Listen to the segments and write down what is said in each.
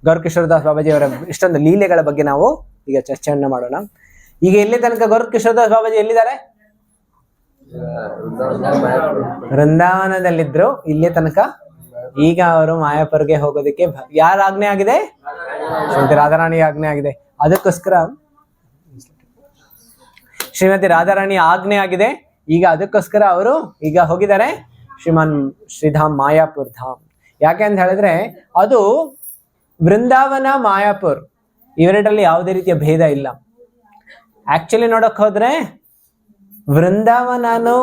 ಗೌರಕಿಶೋರದಾಸ್ ಬಾಬಾಜಿ ಅವರ ಇಷ್ಟೊಂದು ಲೀಲೆಗಳ ಬಗ್ಗೆ ನಾವು ಈಗ ಚರ್ಚೆಯನ್ನ ಮಾಡೋಣ. ಈಗ ಎಲ್ಲಿ ತನಕ ಗೌರಕಿಶೋರದಾಸ್ ಬಾಬಾಜಿ ಎಲ್ಲಿದ್ದಾರೆ? ವೃಂದಾವನದಲ್ಲಿದ್ರು ಇಲ್ಲಿ ತನಕ. ಈಗ ಅವರು ಮಾಯಾಪುರ್ಗೆ ಹೋಗೋದಕ್ಕೆ ಯಾರ ಆಜ್ಞೆ ಆಗಿದೆ? ಶ್ರೀಮತಿ ರಾಧಾರಾಣಿ ಆಜ್ಞೆ ಆಗಿದೆ. ಅದಕ್ಕೋಸ್ಕರ ಶ್ರೀಮತಿ ರಾಧಾರಾಣಿ ಆಜ್ಞೆ ಆಗಿದೆ. ಈಗ ಅದಕ್ಕೋಸ್ಕರ ಅವರು ಈಗ ಹೋಗಿದ್ದಾರೆ ಶ್ರೀಧಾಮ್ ಮಾಯಾಪುರ್ ಧಾಮ್. ಯಾಕೆ ಅಂತ ಹೇಳಿದ್ರೆ ಅದು ವೃಂದಾವನ ಮಾಯಾಪುರ್ ಇವೆರಡರಲ್ಲಿ ಯಾವುದೇ ರೀತಿಯ ಭೇದ ಇಲ್ಲ. ಆಕ್ಚುಲಿ ನೋಡಕ್ ಹೋದ್ರೆ ವೃಂದಾವನನು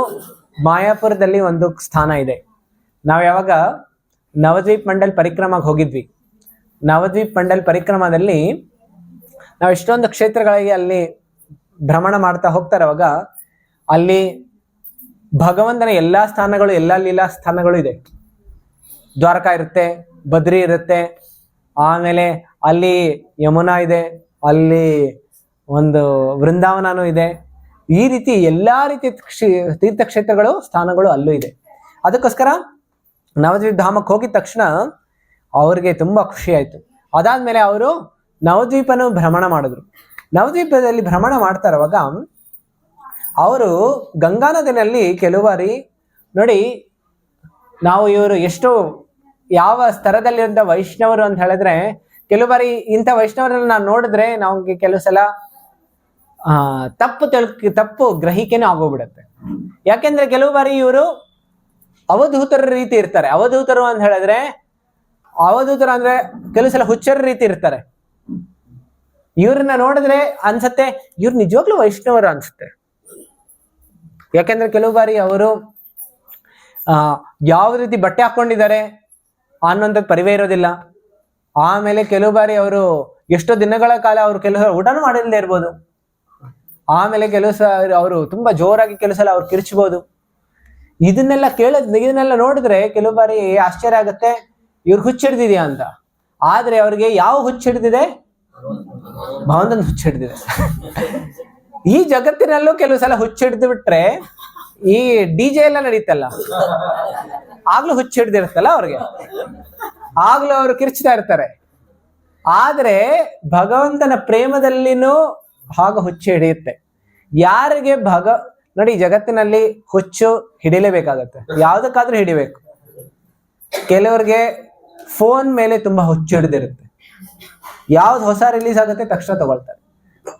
ಮಾಯಾಪುರದಲ್ಲಿ ಒಂದು ಸ್ಥಾನ ಇದೆ. ನಾವು ಯಾವಾಗ ನವದ್ವೀಪ್ ಮಂಡಲ್ ಪರಿಕ್ರಮಕ್ಕೆ ಹೋಗಿದ್ವಿ, ನವದ್ವೀಪ್ ಮಂಡಲ್ ಪರಿಕ್ರಮದಲ್ಲಿ ನಾವು ಎಷ್ಟೊಂದು ಕ್ಷೇತ್ರಗಳಿಗೆ ಅಲ್ಲಿ ಭ್ರಮಣ ಮಾಡ್ತಾ ಹೋಗ್ತಾರೆ. ಅವಾಗ ಅಲ್ಲಿ ಭಗವಂತನ ಎಲ್ಲಾ ಸ್ಥಾನಗಳು, ಎಲ್ಲಾ ಲೀಲಾ ಸ್ಥಾನಗಳು ಇದೆ. ದ್ವಾರಕಾ ಇರುತ್ತೆ, ಬದ್ರಿ ಇರುತ್ತೆ, ಆಮೇಲೆ ಅಲ್ಲಿ ಯಮುನಾ ಇದೆ, ಅಲ್ಲಿ ಒಂದು ವೃಂದಾವನನೂ ಇದೆ. ಈ ರೀತಿ ಎಲ್ಲಾ ರೀತಿಯ ತೀರ್ಥಕ್ಷೇತ್ರಗಳು ಸ್ಥಾನಗಳು ಅಲ್ಲೂ ಇದೆ. ಅದಕ್ಕೋಸ್ಕರ ನವದ್ವೀಪ ಧಾಮಕ್ಕೆ ಹೋಗಿದ ತಕ್ಷಣ ಅವ್ರಿಗೆ ತುಂಬಾ ಖುಷಿ ಆಯ್ತು. ಅದಾದ್ಮೇಲೆ ಅವರು ನವದ್ವೀಪನ ಭ್ರಮಣ ಮಾಡಿದ್ರು. ನವದ್ವೀಪದಲ್ಲಿ ಭ್ರಮಣ ಮಾಡ್ತಾ ಇರುವಾಗ ಅವರು ಗಂಗಾ ನದಿನಲ್ಲಿ ಕೆಲವು ಬಾರಿ ನೋಡಿ, ನಾವು ಇವರು ಎಷ್ಟು ಯಾವ ಸ್ತರದಲ್ಲಿರುವಂತ ವೈಷ್ಣವರು ಅಂತ ಹೇಳಿದ್ರೆ, ಕೆಲವು ಬಾರಿ ಇಂಥ ವೈಷ್ಣವರನ್ನ ನಾವು ನೋಡಿದ್ರೆ ನಮ್ಗೆ ಕೆಲವು ಸಲ ತಪ್ಪು ಗ್ರಹಿಕೆನೂ ಆಗೋಗ್ಬಿಡತ್ತೆ. ಯಾಕೆಂದ್ರೆ ಕೆಲವು ಬಾರಿ ಇವರು ಅವಧೂತರ ರೀತಿ ಇರ್ತಾರೆ. ಅವಧೂತರು ಅಂತ ಹೇಳಿದ್ರೆ, ಅವಧೂತರು ಅಂದ್ರೆ ಕೆಲವು ಸಲ ಹುಚ್ಚರ ರೀತಿ ಇರ್ತಾರೆ. ಇವ್ರನ್ನ ನೋಡಿದ್ರೆ ಅನ್ಸತ್ತೆ ಇವ್ರು ನಿಜವಾಗ್ಲೂ ವೈಷ್ಣವರು ಅನ್ಸುತ್ತೆ. ಯಾಕೆಂದ್ರೆ ಕೆಲವು ಬಾರಿ ಅವರು ಯಾವ ರೀತಿ ಬಟ್ಟೆ ಹಾಕೊಂಡಿದ್ದಾರೆ ಅನ್ನೋಂಥದ್ದು ಪರಿವೇ ಇರೋದಿಲ್ಲ. ಆಮೇಲೆ ಕೆಲವು ಬಾರಿ ಅವರು ಎಷ್ಟೋ ದಿನಗಳ ಕಾಲ ಅವರು ಕೆಲವು ಊಟನೂ ಮಾಡಿಲ್ಲದೆ ಇರ್ಬೋದು. ಆಮೇಲೆ ಕೆಲವು ಸಲ ಅವರು ತುಂಬಾ ಜೋರಾಗಿ ಕೆಲವು ಸಲ ಅವ್ರು ಕಿರ್ಚ್ಬೋದು. ಇದನ್ನೆಲ್ಲ ನೋಡಿದ್ರೆ ಕೆಲವು ಬಾರಿ ಆಶ್ಚರ್ಯ ಆಗುತ್ತೆ, ಇವ್ರು ಹುಚ್ಚಿಡ್ದಿದ್ಯಾ ಅಂತ. ಆದ್ರೆ ಅವ್ರಿಗೆ ಯಾವ ಹುಚ್ಚಿಡ್ದಿದೆ? ಭಗವಂತನ ಹುಚ್ಚಿಡ್ದಿದೆ. ಈ ಜಗತ್ತಿನಲ್ಲೂ ಕೆಲವು ಸಲ ಹುಚ್ಚಿಡ್ದು ಬಿಟ್ರೆ ಈ DJ ಎಲ್ಲ ನಡೀತಲ್ಲ, ಆಗ್ಲೂ ಹುಚ್ಚಿಡ್ದಿರುತ್ತಲ್ಲ ಅವ್ರಿಗೆ, ಆಗ್ಲೂ ಅವರು ಕಿರ್ಚ್ತಾ ಇರ್ತಾರೆ. ಆದ್ರೆ ಭಗವಂತನ ಪ್ರೇಮದಲ್ಲಿನೂ ಹಾಗ ಹುಚ್ಚು ಹಿಡಿಯುತ್ತೆ. ಯಾರಿಗೆ ನೋಡಿ, ಜಗತ್ತಿನಲ್ಲಿ ಹುಚ್ಚು ಹಿಡಿಲೇಬೇಕಾಗತ್ತೆ, ಯಾವ್ದಕ್ಕಾದ್ರೂ ಹಿಡಿಬೇಕು. ಕೆಲವ್ರಿಗೆ ಫೋನ್ ಮೇಲೆ ತುಂಬಾ ಹುಚ್ಚು ಹಿಡಿದಿರುತ್ತೆ. ಯಾವ್ದು ಹೊಸ ರಿಲೀಸ್ ಆಗುತ್ತೆ ತಕ್ಷಣ ತಗೊಳ್ತಾರೆ.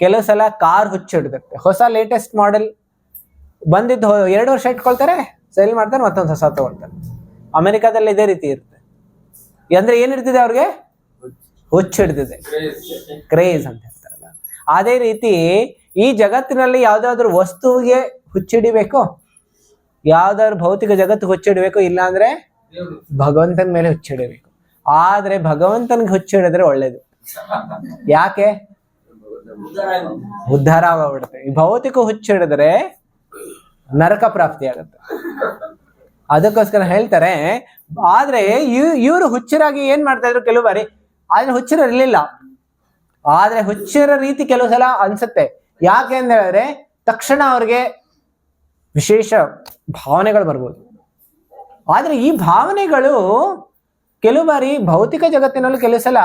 ಕೆಲವು ಸಲ ಕಾರ್ ಹುಚ್ಚು ಹಿಡಿದಿರುತ್ತೆ. ಹೊಸ ಲೇಟೆಸ್ಟ್ ಮಾಡೆಲ್ ಬಂದಿದ್ದು 2 ವರ್ಷ ಇಟ್ಕೊಳ್ತಾರೆ, ಸೇಲ್ ಮಾಡ್ತಾರೆ, ಮತ್ತೊಂದು ಹೊಸ ತಗೊಳ್ತಾರೆ. ಅಮೆರಿಕಾದಲ್ಲಿ ಇದೇ ರೀತಿ ಇರುತ್ತೆ. ಅಂದ್ರೆ ಏನ್ ಇರ್ತಿದೆ ಅವ್ರಿಗೆ? ಹುಚ್ಚು ಹಿಡಿದಿದೆ, ಕ್ರೇಜ್ ಅಂತ ಹೇಳ್ತಾರಲ್ಲ. ಅದೇ ರೀತಿ ಈ ಜಗತ್ತಿನಲ್ಲಿ ಯಾವ್ದಾದ್ರು ವಸ್ತುವಿಗೆ ಹುಚ್ಚಿಡಿಬೇಕು, ಯಾವ್ದಾದ್ರು ಭೌತಿಕ ಜಗತ್ತು ಹುಚ್ಚಿಡಬೇಕು, ಇಲ್ಲ ಅಂದ್ರೆ ಭಗವಂತನ ಮೇಲೆ ಹುಚ್ಚಿಡಬೇಕು. ಆದ್ರೆ ಭಗವಂತನಿಗೆ ಹುಚ್ಚಿಡಿದ್ರೆ ಒಳ್ಳೇದು. ಯಾಕೆ? ಉದ್ಧಾರ ಆಗೋಗ್ಬಿಡುತ್ತೆ. ಈ ಭೌತಿಕ ಹುಚ್ಚಿಡಿದ್ರೆ ನರಕ ಪ್ರಾಪ್ತಿ ಆಗುತ್ತೆ. ಅದಕ್ಕೋಸ್ಕರ ಹೇಳ್ತಾರೆ. ಆದ್ರೆ ಇವರು ಹುಚ್ಚರಾಗಿ ಏನ್ ಮಾಡ್ತಾ ಇದ್ರು ಕೆಲವು ಬಾರಿ, ಆದ್ರೆ ಹುಚ್ಚರ ಇರ್ಲಿಲ್ಲ. ಆದ್ರೆ ಹುಚ್ಚರ ರೀತಿ ಕೆಲವು ಸಲ ಅನ್ಸುತ್ತೆ. ಯಾಕೆ ಅಂತ ಹೇಳಿದ್ರೆ ತಕ್ಷಣ ಅವ್ರಿಗೆ ವಿಶೇಷ ಭಾವನೆಗಳು ಬರ್ಬೋದು. ಆದ್ರೆ ಈ ಭಾವನೆಗಳು ಕೆಲವು ಬಾರಿ ಭೌತಿಕ ಜಗತ್ತಿನಲ್ಲೂ ಕೆಲವು ಸಲ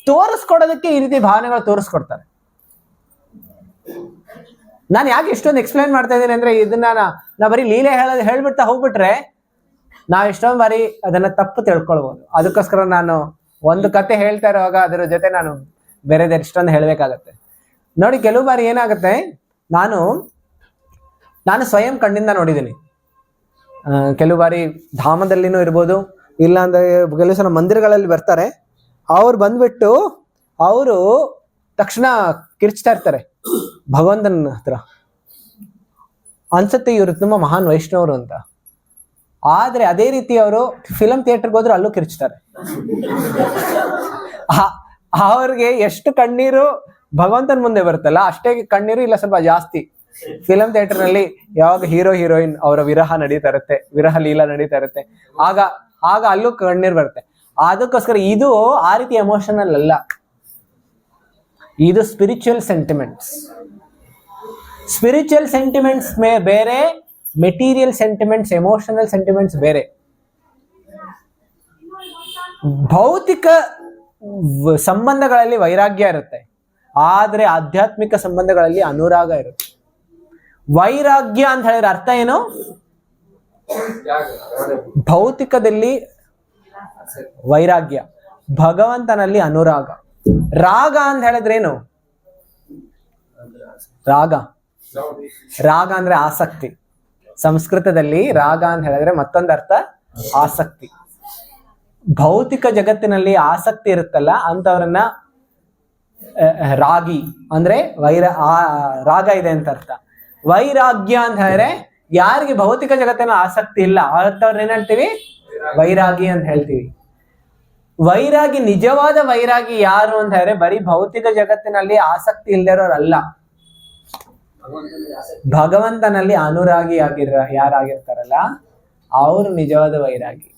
ತೋರಿಸ್ಕೊಡೋದಕ್ಕೆ ಈ ರೀತಿ ಭಾವನೆಗಳು ತೋರಿಸ್ಕೊಡ್ತಾರೆ. ನಾನು ಯಾಕೆ ಇಷ್ಟೊಂದು ಎಕ್ಸ್ಪ್ಲೈನ್ ಮಾಡ್ತಾ ಇದ್ದೀನಿ ಅಂದ್ರೆ, ಇದನ್ನ ನಾ ಬರೀ ಲೀಲೆ ಹೇಳ್ಬಿಡ್ತಾ ಹೋಗ್ಬಿಟ್ರೆ ನಾವ್ ಎಷ್ಟೊಂದು ಬಾರಿ ಅದನ್ನ ತಪ್ಪು ತಿಳ್ಕೊಳ್ಬಹುದು. ಅದಕ್ಕೋಸ್ಕರ ನಾನು ಒಂದು ಕತೆ ಹೇಳ್ತಾ ಇರುವಾಗ ಅದರ ಜೊತೆ ನಾನು ಬೇರೆದ ಎಷ್ಟೊಂದು ಹೇಳ್ಬೇಕಾಗತ್ತೆ. ನೋಡಿ, ಕೆಲವು ಬಾರಿ ಏನಾಗುತ್ತೆ, ನಾನು ಸ್ವಯಂ ಕಣ್ಣಿಂದ ನೋಡಿದ್ದೀನಿ. ಕೆಲವು ಬಾರಿ ಧಾಮದಲ್ಲಿನೂ ಇರ್ಬೋದು, ಇಲ್ಲ ಅಂದ್ರೆ ಕೆಲವು ಸಲ ಮಂದಿರಗಳಲ್ಲಿ ಬರ್ತಾರೆ. ಅವ್ರು ಬಂದ್ಬಿಟ್ಟು ಅವರು ತಕ್ಷಣ ಕಿರ್ಚ್ತಾ ಇರ್ತಾರೆ ಭಗವಂತನ ಹತ್ರ. ಅನ್ಸುತ್ತೆ ಇವರು ತುಂಬಾ ಮಹಾನ್ ವೈಷ್ಣವರು ಅಂತ. ಆದ್ರೆ ಅದೇ ರೀತಿ ಅವರು ಫಿಲಂ ಥಿಯೇಟರ್ಗೆ ಹೋದ್ರು ಅಲ್ಲೂ ಕಿರ್ಚ್ತಾರೆ. ಅವ್ರಿಗೆ ಎಷ್ಟು ಕಣ್ಣೀರು ಭಗವಂತನ ಮುಂದೆ ಬರುತ್ತಲ್ಲ ಅಷ್ಟೇ ಕಣ್ಣೀರು, ಇಲ್ಲ ಸ್ವಲ್ಪ ಜಾಸ್ತಿ. ಫಿಲಂ ಥಿಯೇಟರ್ ನಲ್ಲಿ ಯಾವಾಗ ಹೀರೋ ಹೀರೋಯಿನ್ ಅವರ ವಿರಹ ನಡೀತಾ ಇರುತ್ತೆ, ವಿರಹ ಲೀಲಾ ನಡೀತಾ ಇರುತ್ತೆ, ಆಗ ಅಲ್ಲೂ ಕಣ್ಣೀರು ಬರುತ್ತೆ. ಅದಕ್ಕೋಸ್ಕರ ಇದು ಆ ರೀತಿ ಎಮೋಷನಲ್ ಅಲ್ಲ, ಇದು ಸ್ಪಿರಿಚುವಲ್ ಸೆಂಟಿಮೆಂಟ್ಸ್. ಸ್ಪಿರಿಚುವಲ್ ಸೆಂಟಿಮೆಂಟ್ಸ್ ಬೇರೆ, ಮೆಟೀರಿಯಲ್ ಸೆಂಟಿಮೆಂಟ್ಸ್, ಎಮೋಷನಲ್ ಸೆಂಟಿಮೆಂಟ್ಸ್ ಬೇರೆ. ಭೌತಿಕ ಸಂಬಂಧಗಳಲ್ಲಿ ವೈರಾಗ್ಯ ಇರುತ್ತೆ, ಆದ್ರೆ ಆಧ್ಯಾತ್ಮಿಕ ಸಂಬಂಧಗಳಲ್ಲಿ ಅನುರಾಗ ಇರುತ್ತೆ. ವೈರಾಗ್ಯ ಅಂತ ಹೇಳಿದ್ರೆ ಅರ್ಥ ಏನು? ಭೌತಿಕದಲ್ಲಿ ವೈರಾಗ್ಯ, ಭಗವಂತನಲ್ಲಿ ಅನುರಾಗ. ರಾಗ ಅಂತ ಹೇಳಿದ್ರೇನು? ರಾಗ ರಾಗ ಅಂದ್ರೆ ಆಸಕ್ತಿ. ಸಂಸ್ಕೃತದಲ್ಲಿ ರಾಗ ಅಂತ ಹೇಳಿದ್ರೆ ಮತ್ತೊಂದು ಅರ್ಥ ಆಸಕ್ತಿ. ಭೌತಿಕ ಜಗತ್ತಿನಲ್ಲಿ ಆಸಕ್ತಿ ಇರುತ್ತಲ್ಲ ಅಂತವ್ರನ್ನ ರಾಗಿ ಅಂದ್ರೆ ರಾಗ ಇದೆ ಅಂತ ಅರ್ಥ. ವೈರಾಗ್ಯ ಅಂತ ಹೇಳಿದ್ರೆ ಯಾರಿಗೆ ಭೌತಿಕ ಜಗತ್ತಿನ ಆಸಕ್ತಿ ಇಲ್ಲ ಅಂತವ್ರನ್ನ ಏನ್ ಹೇಳ್ತೀವಿ? ವೈರಾಗಿ ಅಂತ ಹೇಳ್ತೀವಿ. ವೈರಾಗಿ, ನಿಜವಾದ ವೈರಾಗಿ ಯಾರು ಅಂತ ಹೇಳಿದ್ರೆ ಬರೀ ಭೌತಿಕ ಜಗತ್ತಿನಲ್ಲಿ ಆಸಕ್ತಿ ಇಲ್ದಿರೋರಲ್ಲ, ಭಗವಂತನಲ್ಲಿ ಅನುರಾಗಿ ಯಾರಾಗಿರ್ತಾರಲ್ಲ ಅವರು ನಿಜವಾದ ವೈರಾಗಿ.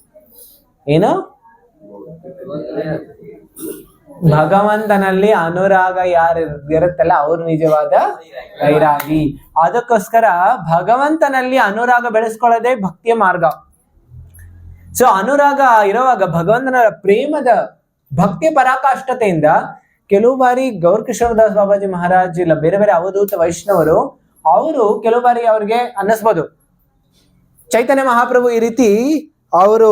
ಏನು? ಭಗವಂತನಲ್ಲಿ ಅನುರಾಗ ಯಾರು ಇರುತ್ತಲ್ಲ ಅವ್ರು ನಿಜವಾದ ವೈರಾಗಿ. ಅದಕ್ಕೋಸ್ಕರ ಭಗವಂತನಲ್ಲಿ ಅನುರಾಗ ಬೆಳೆಸ್ಕೊಳ್ಳೋದೇ ಭಕ್ತಿಯ ಮಾರ್ಗ. ಸೊ ಅನುರಾಗ ಇರುವಾಗ ಭಗವಂತನ ಪ್ರೇಮದ ಭಕ್ತಿಯ ಪರಾಕಾಷ್ಠತೆಯಿಂದ ಕೆಲವು ಬಾರಿ ಗೌರ್ ಕಿಶೋರ್ ದಾಸ್ ಬಾಬಾಜಿ ಮಹಾರಾಜ್ ಇಲ್ಲ ಬೇರೆ ಬೇರೆ ಅವಧೂತ ವೈಷ್ಣವರು ಅವರು ಕೆಲವು ಬಾರಿ ಅವ್ರಿಗೆ ಅನ್ನಿಸ್ಬೋದು ಚೈತನ್ಯ ಮಹಾಪ್ರಭು ಈ ರೀತಿ ಅವರು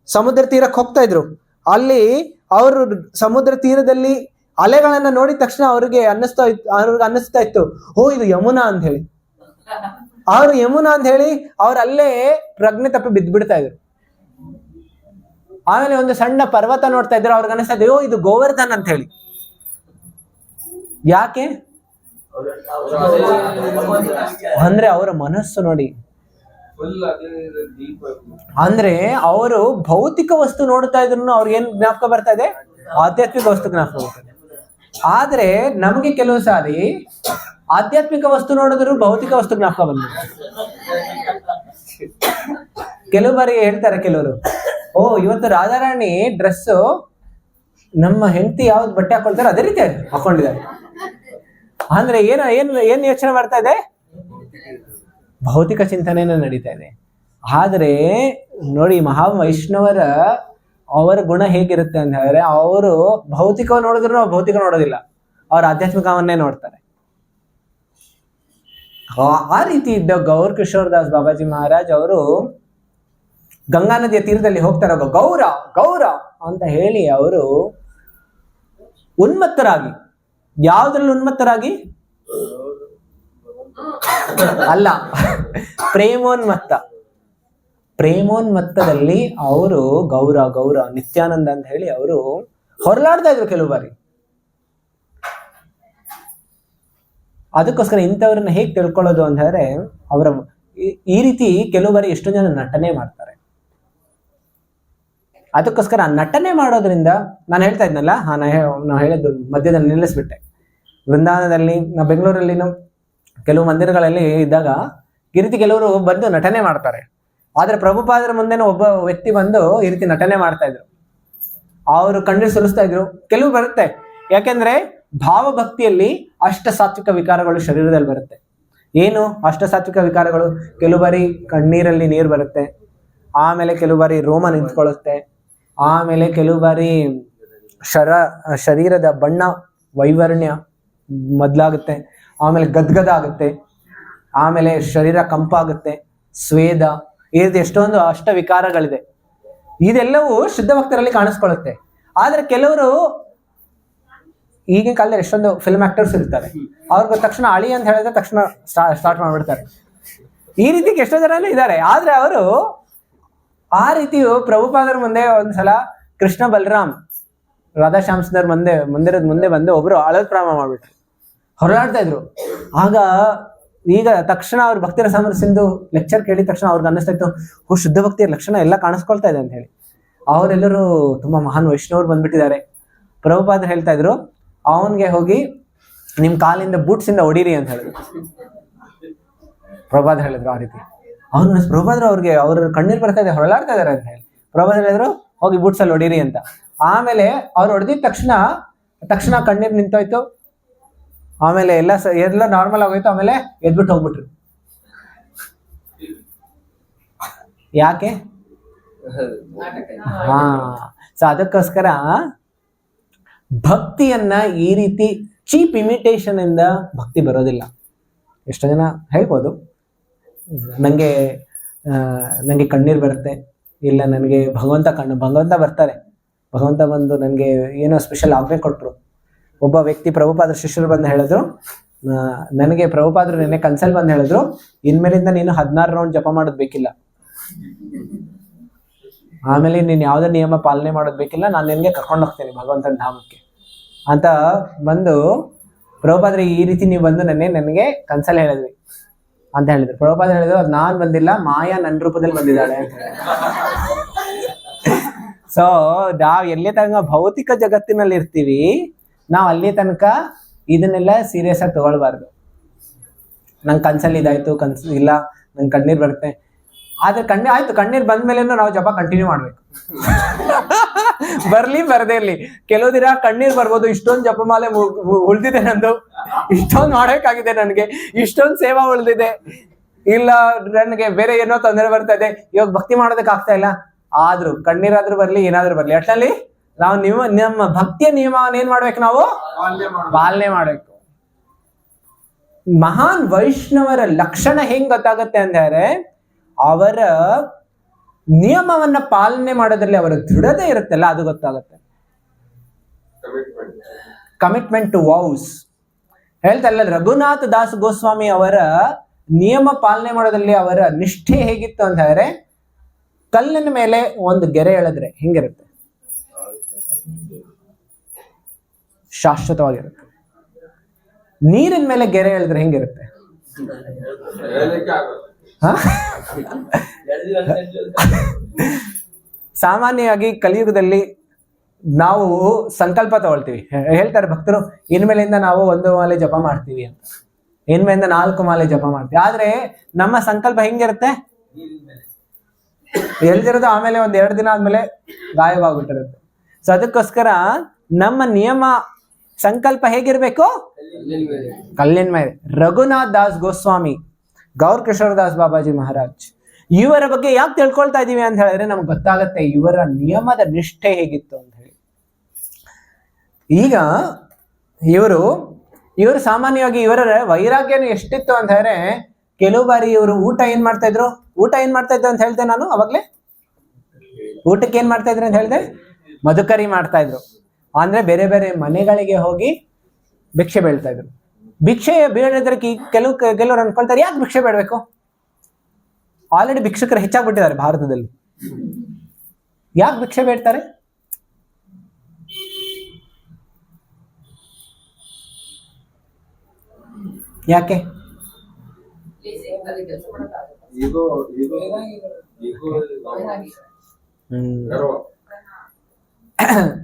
ಸಮುದ್ರ ತೀರಕ್ಕೆ ಹೋಗ್ತಾ ಇದ್ರು, ಅಲ್ಲಿ ಅವರು ಸಮುದ್ರ ತೀರದಲ್ಲಿ ಅಲೆಗಳನ್ನ ನೋಡಿದ ತಕ್ಷಣ ಅವ್ರಿಗೆ ಅನ್ನಿಸ್ತಾ ಇತ್ತು ಓ ಇದು ಯಮುನಾ ಅಂತ ಹೇಳಿ. ಅವರು ಯಮುನಾ ಅಂತ ಹೇಳಿ ಅವ್ರು ಅಲ್ಲೇ ಪ್ರಜ್ಞೆ ತಪ್ಪಿ ಬಿದ್ದ್ಬಿಡ್ತಾ ಇದ್ರು. ಆಮೇಲೆ ಒಂದು ಸಣ್ಣ ಪರ್ವತ ನೋಡ್ತಾ ಇದ್ರು, ಅವ್ರಿಗೆ ಅನಿಸ್ತಾ ಇದ್ರು ಓ ಇದು ಗೋವರ್ಧನ್ ಅಂತ ಹೇಳಿ. ಯಾಕೆ ಅಂದ್ರೆ ಅವರ ಮನಸ್ಸು ನೋಡಿ, ಅಂದ್ರೆ ಅವರು ಭೌತಿಕ ವಸ್ತು ನೋಡ್ತಾ ಇದ್ರು ಅವ್ರಿಗೆ ಏನ್ ಜ್ಞಾಪಕ ಬರ್ತಾ ಇದೆ? ಆಧ್ಯಾತ್ಮಿಕ ವಸ್ತು ಜ್ಞಾಪಕ ಬರ್ತದೆ. ಆದ್ರೆ ನಮ್ಗೆ ಕೆಲವು ಸಾರಿ ಆಧ್ಯಾತ್ಮಿಕ ವಸ್ತು ನೋಡಿದ್ರು ಭೌತಿಕ ವಸ್ತು ಜ್ಞಾಪಕ ಬಂದ್ಬಿಡುತ್ತೆ. ಕೆಲವು ಬಾರಿ ಹೇಳ್ತಾರೆ ಕೆಲವರು, ಓ ಇವತ್ತು ರಾಧಾರಾಣಿ ಡ್ರೆಸ್ ನಮ್ಮ ಹೆಂಡತಿ ಯಾವ್ದು ಬಟ್ಟೆ ಹಾಕೊಳ್ತಾರೆ ಅದೇ ರೀತಿ ಹಾಕೊಂಡಿದ್ದಾರೆ. ಅಂದ್ರೆ ಏನ್ ಯೋಚನೆ ಮಾಡ್ತಾ ಇದೆ? ಭೌತಿಕ ಚಿಂತನೆಯನ್ನು ನಡೀತಾ ಇದೆ. ಆದ್ರೆ ನೋಡಿ ಮಹಾವೈಷ್ಣವರ ಅವರ ಗುಣ ಹೇಗಿರುತ್ತೆ ಅಂತ ಹೇಳಿದ್ರೆ ಅವರು ಭೌತಿಕ ನೋಡಿದ್ರು ನಾವು ಭೌತಿಕ ನೋಡೋದಿಲ್ಲ, ಅವ್ರ ಆಧ್ಯಾತ್ಮಿಕವನ್ನೇ ನೋಡ್ತಾರೆ. ಆ ರೀತಿ ಇದ್ದ ಗೌರ್ ಕಿಶೋರ್ ದಾಸ್ ಬಾಬಾಜಿ ಮಹಾರಾಜ್ ಅವರು ಗಂಗಾ ನದಿಯ ತೀರದಲ್ಲಿ ಹೋಗ್ತಾರೆ, ಗೌರ ಗೌರ ಅಂತ ಹೇಳಿ ಅವರು ಉನ್ಮತ್ತರಾಗಿ, ಯಾವ್ದ್ರಲ್ಲಿ ಉನ್ಮತ್ತರಾಗಿ ಅಲ್ಲ, ಪ್ರೇಮೋನ್ಮತ್ತದಲ್ಲಿ ಅವರು ಗೌರ ಗೌರ ನಿತ್ಯಾನಂದ ಅಂತ ಹೇಳಿ ಅವರು ಹೊರಲಾಡ್ತಾ ಇದ್ರು ಕೆಲವು ಬಾರಿ. ಅದಕ್ಕೋಸ್ಕರ ಇಂಥವ್ರನ್ನ ಹೇಗೆ ತಿಳ್ಕೊಳ್ಳೋದು ಅಂತ ಹೇಳಿದ್ರೆ ಅವರ ಈ ರೀತಿ ಕೆಲವು ಬಾರಿ ಎಷ್ಟೋ ಜನ ನಟನೆ ಮಾಡ್ತಾರೆ. ಅದಕ್ಕೋಸ್ಕರ ನಟನೆ ಮಾಡೋದ್ರಿಂದ ನಾನು ಹೇಳ್ತಾ ಇದ್ನಲ್ಲ, ನಾವು ಹೇಳಿದ್ದು ಮಧ್ಯದಲ್ಲಿ ನಿಲ್ಲಿಸ್ಬಿಟ್ಟೆ. ವೃಂದಾವನದಲ್ಲಿ ನಾವು ಬೆಂಗಳೂರಲ್ಲಿ ಕೆಲವು ಮಂದಿರಗಳಲ್ಲಿ ಇದ್ದಾಗ ಈ ರೀತಿ ಕೆಲವರು ಬಂದು ನಟನೆ ಮಾಡ್ತಾರೆ. ಆದ್ರೆ ಪ್ರಭುಪಾದರ ಮುಂದೆನೂ ಒಬ್ಬ ವ್ಯಕ್ತಿ ಬಂದು ಈ ರೀತಿ ನಟನೆ ಮಾಡ್ತಾ ಇದ್ರು, ಅವರು ಕಣ್ಣೀರು ಸುರಿಸ್ತಾ ಇದ್ರು. ಕೆಲವು ಬರುತ್ತೆ, ಯಾಕೆಂದ್ರೆ ಭಾವಭಕ್ತಿಯಲ್ಲಿ ಅಷ್ಟ ಸಾತ್ವಿಕ ವಿಕಾರಗಳು ಶರೀರದಲ್ಲಿ ಬರುತ್ತೆ. ಏನು ಅಷ್ಟ ಸಾತ್ವಿಕ ವಿಕಾರಗಳು? ಕೆಲವು ಬಾರಿ ಕಣ್ಣೀರಲ್ಲಿ ನೀರು ಬರುತ್ತೆ, ಆಮೇಲೆ ಕೆಲವು ಬಾರಿ ರೋಮ ನಿಂತ್ಕೊಳ್ಳುತ್ತೆ, ಆಮೇಲೆ ಕೆಲವು ಬಾರಿ ಶರೀರದ ಬಣ್ಣ ವೈವರ್ಣ್ಯ ಮೊದಲಾಗುತ್ತೆ, ಆಮೇಲೆ ಗದ್ಗದ ಆಗುತ್ತೆ, ಆಮೇಲೆ ಶರೀರ ಕಂಪಾಗುತ್ತೆ, ಸ್ವೇದ, ಈ ರೀತಿ ಎಷ್ಟೊಂದು ಅಷ್ಟ ವಿಕಾರಗಳಿದೆ. ಇದೆಲ್ಲವೂ ಶುದ್ಧ ಭಕ್ತರಲ್ಲಿ ಕಾಣಿಸ್ಕೊಳ್ಳುತ್ತೆ. ಆದ್ರೆ ಕೆಲವರು ಈಗಿನ ಕಾಲದಲ್ಲಿ ಎಷ್ಟೊಂದು ಫಿಲ್ಮ್ ಆಕ್ಟರ್ಸ್ ಇರ್ತಾರೆ, ಅವ್ರಿಗೆ ತಕ್ಷಣ ಅಳಿ ಅಂತ ಹೇಳಿದ್ರೆ ತಕ್ಷಣ ಸ್ಟಾರ್ಟ್ ಮಾಡ್ಬಿಡ್ತಾರೆ. ಈ ರೀತಿ ಎಷ್ಟೋ ಜನ ಇದ್ದಾರೆ. ಆದ್ರೆ ಅವರು ಆ ರೀತಿಯು ಪ್ರಭುಪಾದರ ಮುಂದೆ ಒಂದ್ಸಲ ಕೃಷ್ಣ ಬಲರಾಮ್ ರಾಧಾಶ್ಯಾಮ್ ಸುಂದರ್ ಮಂದಿರದ ಮುಂದೆ ಬಂದು ಒಬ್ರು ಅಳದ್ ಪ್ರಾರಂಭ ಮಾಡ್ಬಿಟ್ರು, ಹೊರಲಾಡ್ತಾ ಇದ್ರು. ಆಗ ಈಗ ತಕ್ಷಣ ಅವ್ರ ಭಕ್ತಿರ ಸಮರಸಿಂದು ಲೆಕ್ಚರ್ ಕೇಳಿದ ತಕ್ಷಣ ಅವ್ರಿಗೆ ಅನ್ನಿಸ್ತಾ ಇತ್ತು, ಓ ಶುದ್ಧ ಭಕ್ತಿಯ ಲಕ್ಷಣ ಎಲ್ಲ ಕಾಣಿಸ್ಕೊಳ್ತಾ ಇದೆ ಅಂತ ಹೇಳಿ. ಅವರೆಲ್ಲರೂ ತುಂಬಾ ಮಹಾನ್ ವೈಷ್ಣವರು ಬಂದ್ಬಿಟ್ಟಿದ್ದಾರೆ. ಪ್ರಭುಪಾದರು ಹೇಳ್ತಾ ಇದ್ರು, ಅವನ್ಗೆ ಹೋಗಿ ನಿಮ್ ಕಾಲಿಂದ ಬೂಟ್ಸ್ ಇಂದ ಹೊಡೀರಿ ಅಂತ ಹೇಳಿದ್ರು. ಪ್ರಭುಪಾದ ಹೇಳಿದ್ರು ಆ ರೀತಿ. ಪ್ರಭುಪಾದರು ಅವ್ರಿಗೆ ಅವ್ರ ಕಣ್ಣೀರ್ ಬರ್ತಾ ಇದೆ, ಹೊರಲಾಡ್ತಾ ಇದಾರೆ ಅಂತ ಹೇಳಿ ಪ್ರಭುಪಾದ ಹೇಳಿದ್ರು ಹೋಗಿ ಬೂಟ್ಸ್ ಅಲ್ಲಿ ಹೊಡೀರಿ ಅಂತ. ಆಮೇಲೆ ಅವ್ರು ಹೊಡೆದಿದ ತಕ್ಷಣ ಕಣ್ಣೀರ್ ನಿಂತೋಯ್ತು, ಆಮೇಲೆ ಎಲ್ಲ ನಾರ್ಮಲ್ ಆಗೋಯ್ತು. ಆಮೇಲೆ ಎದ್ಬಿಟ್ಟು ಹೋಗ್ಬಿಟ್ರು. ಯಾಕೆ? ಸೊ ಅದಕ್ಕೋಸ್ಕರ ಭಕ್ತಿಯನ್ನ ಈ ರೀತಿ ಚೀಪ್ ಇಮಿಟೇಷನ್ ಇಂದ ಭಕ್ತಿ ಬರೋದಿಲ್ಲ. ಎಷ್ಟೋ ಜನ ಹೇಳ್ಬೋದು, ನನಗೆ ಕಣ್ಣೀರು ಬರುತ್ತೆ, ಇಲ್ಲ ನನಗೆ ಭಗವಂತ ಬರ್ತಾರೆ, ಭಗವಂತ ಬಂದು ನನಗೆ ಏನೋ ಸ್ಪೆಷಲ್ ಆಜ್ಞೆ ಕೊಟ್ಟರು. ಒಬ್ಬ ವ್ಯಕ್ತಿ ಪ್ರಭುಪಾದ್ರ ಶಿಷ್ಯರು ಬಂದು ಹೇಳಿದ್ರು, ನನಗೆ ಪ್ರಭುಪಾದರು ನಿನ್ನೆ ಕನ್ಸಲ್ ಬಂದು ಹೇಳಿದ್ರು, ಇನ್ಮೇಲಿಂದ ನೀನು 16 ರೌಂಡ್ ಜಪ ಮಾಡೋದು ಬೇಕಿಲ್ಲ, ಆಮೇಲೆ ನೀನು ಯಾವುದೇ ನಿಯಮ ಪಾಲನೆ ಮಾಡೋದು ಬೇಕಿಲ್ಲ, ನಾನು ನಿನಗೆ ಕರ್ಕೊಂಡು ಹೋಗ್ತೇನೆ ಭಗವಂತನ ಧಾಮಕ್ಕೆ ಅಂತ ಬಂದು ಪ್ರಭುಪಾದ್ರೆ ಈ ರೀತಿ ನೀವು ಬಂದು ನನಗೆ ಕನ್ಸಲ್ ಹೇಳಿದ್ವಿ ಅಂತ ಹೇಳಿದ್ರು. ಪ್ರಭುಪಾದ ಹೇಳಿದ್ರು, ಅದು ನಾನ್ ಬಂದಿಲ್ಲ, ಮಾಯಾ ನನ್ನ ರೂಪದಲ್ಲಿ ಬಂದಿದ್ದಾಳೆ ಅಂತ ಹೇಳಿ. ಸೊ ನಾವು ಎಲ್ಲಿ ತನಕ ಭೌತಿಕ ಜಗತ್ತಿನಲ್ಲಿ ಇರ್ತೀವಿ, ನಾವು ಅಲ್ಲಿ ತನಕ ಇದನ್ನೆಲ್ಲ ಸೀರಿಯಸ್ ಆಗಿ ತಗೊಳ್ಬಾರ್ದು. ನಂಗೆ ಕನ್ಸಲ್ಲಿ ಇದಾಯ್ತು, ಇಲ್ಲ ನಂಗೆ ಕಣ್ಣೀರ್ ಬರುತ್ತೆ, ಆದ್ರೆ ಕಣ್ಣೀರ್ ಬಂದ್ಮೇಲೆನೂ ನಾವು ಜಪ ಕಂಟಿನ್ಯೂ ಮಾಡ್ಬೇಕು. ಬರ್ಲಿ ಬರದೇ ಇರ್ಲಿ, ಕೆಲವು ದಿನ ಕಣ್ಣೀರ್ ಬರ್ಬೋದು, ಇಷ್ಟೊಂದು ಜಪಮಾಲೆ ಉಳ್ದಿದೆ ನಂದು, ಇಷ್ಟೊಂದು ಮಾಡಬೇಕಾಗಿದೆ, ನನಗೆ ಇಷ್ಟೊಂದು ಸೇವಾ ಉಳ್ದಿದೆ, ಇಲ್ಲ ನನಗೆ ಬೇರೆ ಏನೋ ತೊಂದರೆ ಬರ್ತಾ ಇದೆ, ಇವಾಗ ಭಕ್ತಿ ಮಾಡೋದಕ್ಕೆ ಆಗ್ತಾ ಇಲ್ಲ, ಆದ್ರೂ ಕಣ್ಣೀರಾದ್ರೂ ಬರ್ಲಿ ಏನಾದ್ರೂ ಬರ್ಲಿ, ಅಟ್ಲಲ್ಲಿ ನಾವು ನಮ್ಮ ಭಕ್ತಿಯ ನಿಯಮವನ್ನು ಏನ್ ಮಾಡ್ಬೇಕು, ನಾವು ಪಾಲನೆ ಮಾಡ್ಬೇಕು. ಮಹಾನ್ ವೈಷ್ಣವರ ಲಕ್ಷಣ ಹೆಂಗ್ ಗೊತ್ತಾಗತ್ತೆ ಅಂದ್ರೆ, ಅವರ ನಿಯಮವನ್ನ ಪಾಲನೆ ಮಾಡೋದ್ರಲ್ಲಿ ಅವರ ದೃಢತೆ ಇರುತ್ತಲ್ಲ, ಅದು ಗೊತ್ತಾಗುತ್ತೆ. ಕಮಿಟ್ಮೆಂಟ್ ಟು ವೌಸ್ ಹೇಳ್ತಾರಲ್ಲ, ರಘುನಾಥ ದಾಸ್ ಗೋಸ್ವಾಮಿ ಅವರ ನಿಯಮ ಪಾಲನೆ ಮಾಡೋದ್ರಲ್ಲಿ ಅವರ ನಿಷ್ಠೆ ಹೇಗಿತ್ತು ಅಂತ ಹೇಳಿದ್ರೆ, ಕಲ್ಲಿನ ಮೇಲೆ ಒಂದು ಗೆರೆ ಎಳೆದ್ರೆ ಹಿಂಗಿರುತ್ತೆ, ಶಾಶ್ವತವಾಗಿರುತ್ತೆ. ನೀರಿನ ಮೇಲೆ ಗೆರೆ ಎಳೆದ್ರೆ ಹೆಂಗಿರುತ್ತೆ? ಸಾಮಾನ್ಯವಾಗಿ ಕಲಿಯುಗದಲ್ಲಿ ನಾವು ಸಂಕಲ್ಪ ತಗೊಳ್ತೀವಿ. ಹೇಳ್ತಾರೆ ಭಕ್ತರು, ಇನ್ಮೇಲಿಂದ ನಾವು 1 ಮಾಲೆ ಜಪ ಮಾಡ್ತೀವಿ ಅಂತ, ಇನ್ಮೇಲಿಂದ 4 ಮಾಲೆ ಜಪ ಮಾಡ್ತೀವಿ. ಆದ್ರೆ ನಮ್ಮ ಸಂಕಲ್ಪ ಹೆಂಗಿರುತ್ತೆ? ಎಲ್ದಿರೋದು ಆಮೇಲೆ 1-2 ದಿನ ಆದ್ಮೇಲೆ ಗಾಯವಾಗ್ಬಿಟ್ಟಿರುತ್ತೆ. ಸೊ ಅದಕ್ಕೋಸ್ಕರ ನಮ್ಮ ನಿಯಮ ಸಂಕಲ್ಪ ಹೇಗಿರ್ಬೇಕು? ಕಲ್ಲಿನ ಮೇಲೆ. ರಘುನಾಥ್ ದಾಸ್ ಗೋಸ್ವಾಮಿ, ಗೌರ್ ಕಿಶೋರ್ ದಾಸ್ ಬಾಬಾಜಿ ಮಹಾರಾಜ್, ಇವರ ಬಗ್ಗೆ ಯಾಕೆ ತಿಳ್ಕೊಳ್ತಾ ಇದೀವಿ ಅಂತ ಹೇಳಿದ್ರೆ ನಮ್ಗೆ ಗೊತ್ತಾಗತ್ತೆ ಇವರ ನಿಯಮದ ನಿಷ್ಠೆ ಹೇಗಿತ್ತು ಅಂತ ಹೇಳಿ. ಈಗ ಇವರು ಸಾಮಾನ್ಯವಾಗಿ ಇವರ ವೈರಾಗ್ಯನು ಎಷ್ಟಿತ್ತು ಅಂತ ಹೇಳಿದ್ರೆ, ಕೆಲವು ಬಾರಿ ಇವರು ಊಟ ಏನ್ ಮಾಡ್ತಾ ಇದ್ರು ಅಂತ ಹೇಳ್ದೆ ನಾನು ಅವಾಗ್ಲೇ. ಊಟಕ್ಕೆ ಏನ್ ಮಾಡ್ತಾ ಇದ್ರು ಅಂತ ಹೇಳ್ದೆ? ಮಧುಕರಿ ಮಾಡ್ತಾ ಇದ್ರು. ಅಂದ್ರೆ ಬೇರೆ ಬೇರೆ ಮನೆಗಳಿಗೆ ಹೋಗಿ ಭಿಕ್ಷೆ ಬೇಳ್ತಾ ಇದ್ರು. ಭಿಕ್ಷೆ ಬೇಡೋದಕ್ಕೆ ಕೆಲವರು ಅನ್ಕೊಳ್ತಾರೆ, ಯಾಕೆ ಭಿಕ್ಷೆ ಬೇಡಬೇಕು? ಆಲ್ರೆಡಿ ಭಿಕ್ಷುಕರು ಹೆಚ್ಚಾಗ್ಬಿಟ್ಟಿದ್ದಾರೆ ಭಾರತದಲ್ಲಿ, ಯಾಕೆ ಭಿಕ್ಷೆ ಬೇಡ್ತಾರೆ? ಯಾಕೆ?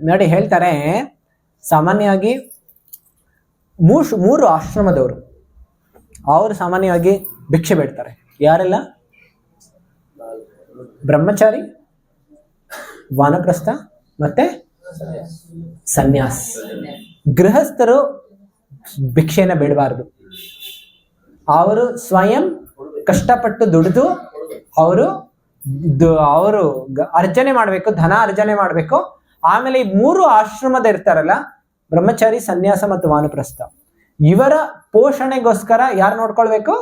ನೋಡಿ ಹೇಳ್ತಾರೆ, ಸಾಮಾನ್ಯವಾಗಿ 3 ಆಶ್ರಮದವರು ಅವರು ಸಾಮಾನ್ಯವಾಗಿ ಭಿಕ್ಷೆ ಬೇಡ್ತಾರೆ. ಯಾರೆಲ್ಲ? ಬ್ರಹ್ಮಚಾರಿ, ವಾನಪ್ರಸ್ಥ ಮತ್ತೆ ಸನ್ಯಾಸ್. ಗೃಹಸ್ಥರು ಭಿಕ್ಷೆನ ಬೇಡಬಾರದು. ಅವರು ಸ್ವಯಂ ಕಷ್ಟಪಟ್ಟು ದುಡಿದು ಅವರು ಅರ್ಜನೆ ಮಾಡ್ಬೇಕು, ಧನ ಅರ್ಜನೆ ಮಾಡ್ಬೇಕು. ಆಮೇಲೆ ಈ 3 ಆಶ್ರಮದ ಇರ್ತಾರಲ್ಲ, ಬ್ರಹ್ಮಚಾರಿ, ಸನ್ಯಾಸ ಮತ್ತು ವಾನಪ್ರಸ್ಥ, ಇವರ ಪೋಷಣೆಗೋಸ್ಕರ ಯಾರು ನೋಡ್ಕೊಳ್ಬೇಕು?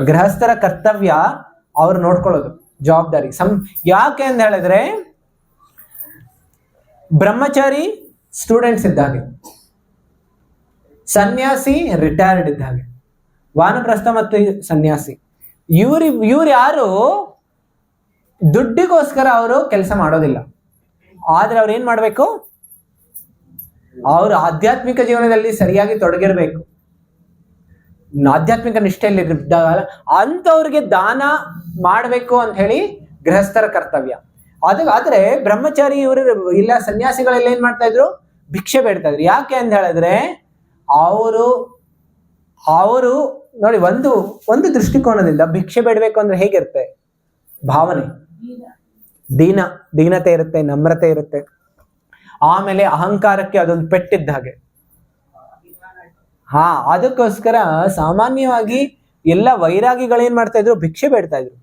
ಗೃಹಸ್ಥರ ಕರ್ತವ್ಯ ಅವ್ರು ನೋಡ್ಕೊಳ್ಳೋದು, ಜವಾಬ್ದಾರಿ. ಯಾಕೆ ಅಂತ ಹೇಳಿದ್ರೆ, ಬ್ರಹ್ಮಚಾರಿ ಸ್ಟೂಡೆಂಟ್ಸ್ ಇದ್ದಾಗೆ, ಸನ್ಯಾಸಿ ರಿಟೈರ್ಡ್ ಇದ್ದಾಗೆ, ವಾನಪ್ರಸ್ಥ ಮತ್ತು ಸನ್ಯಾಸಿ ಇವ್ರು ಯಾರು ದುಡ್ಡಿಗೋಸ್ಕರ ಅವರು ಕೆಲಸ ಮಾಡೋದಿಲ್ಲ. ಆದ್ರೆ ಅವ್ರು ಏನ್ ಮಾಡ್ಬೇಕು? ಅವರು ಆಧ್ಯಾತ್ಮಿಕ ಜೀವನದಲ್ಲಿ ಸರಿಯಾಗಿ ತೊಡಗಿರ್ಬೇಕು, ಆಧ್ಯಾತ್ಮಿಕ ನಿಷ್ಠೆಯಲ್ಲಿ ಇದ್ದಾಗ ಅಂತವ್ರಿಗೆ ದಾನ ಮಾಡಬೇಕು ಅಂತ ಹೇಳಿ ಗೃಹಸ್ಥರ ಕರ್ತವ್ಯ. ಆದ್ರೆ ಬ್ರಹ್ಮಚಾರಿ ಇವರು ಇಲ್ಲ ಸನ್ಯಾಸಿಗಳೆಲ್ಲ ಏನ್ ಮಾಡ್ತಾ ಇದ್ರು? ಭಿಕ್ಷೆ ಬೇಡ್ತಾ ಇದ್ರು. ಯಾಕೆ ಅಂತ ಹೇಳಿದ್ರೆ, ಅವರು ನೋಡಿ, ಒಂದು ದೃಷ್ಟಿಕೋನದಿಂದ ಭಿಕ್ಷೆ ಬೇಡಬೇಕು ಅಂದ್ರೆ ಹೇಗಿರುತ್ತೆ? ಭಾವನೆ, ದೀನತೆ ಇರುತ್ತೆ, ನಮ್ರತೆ ಇರುತ್ತೆ. ಆಮೇಲೆ ಅಹಂಕಾರಕ್ಕೆ ಅದೊಂದು ಪೆಟ್ಟಿದ್ದ ಹಾಗೆ. ಅದಕ್ಕೋಸ್ಕರ ಸಾಮಾನ್ಯವಾಗಿ ಎಲ್ಲ ವೈರಾಗಿಗಳೇನ್ ಮಾಡ್ತಾ ಇದ್ರು? ಭಿಕ್ಷೆ ಬೇಡ್ತಾ ಇದ್ರು.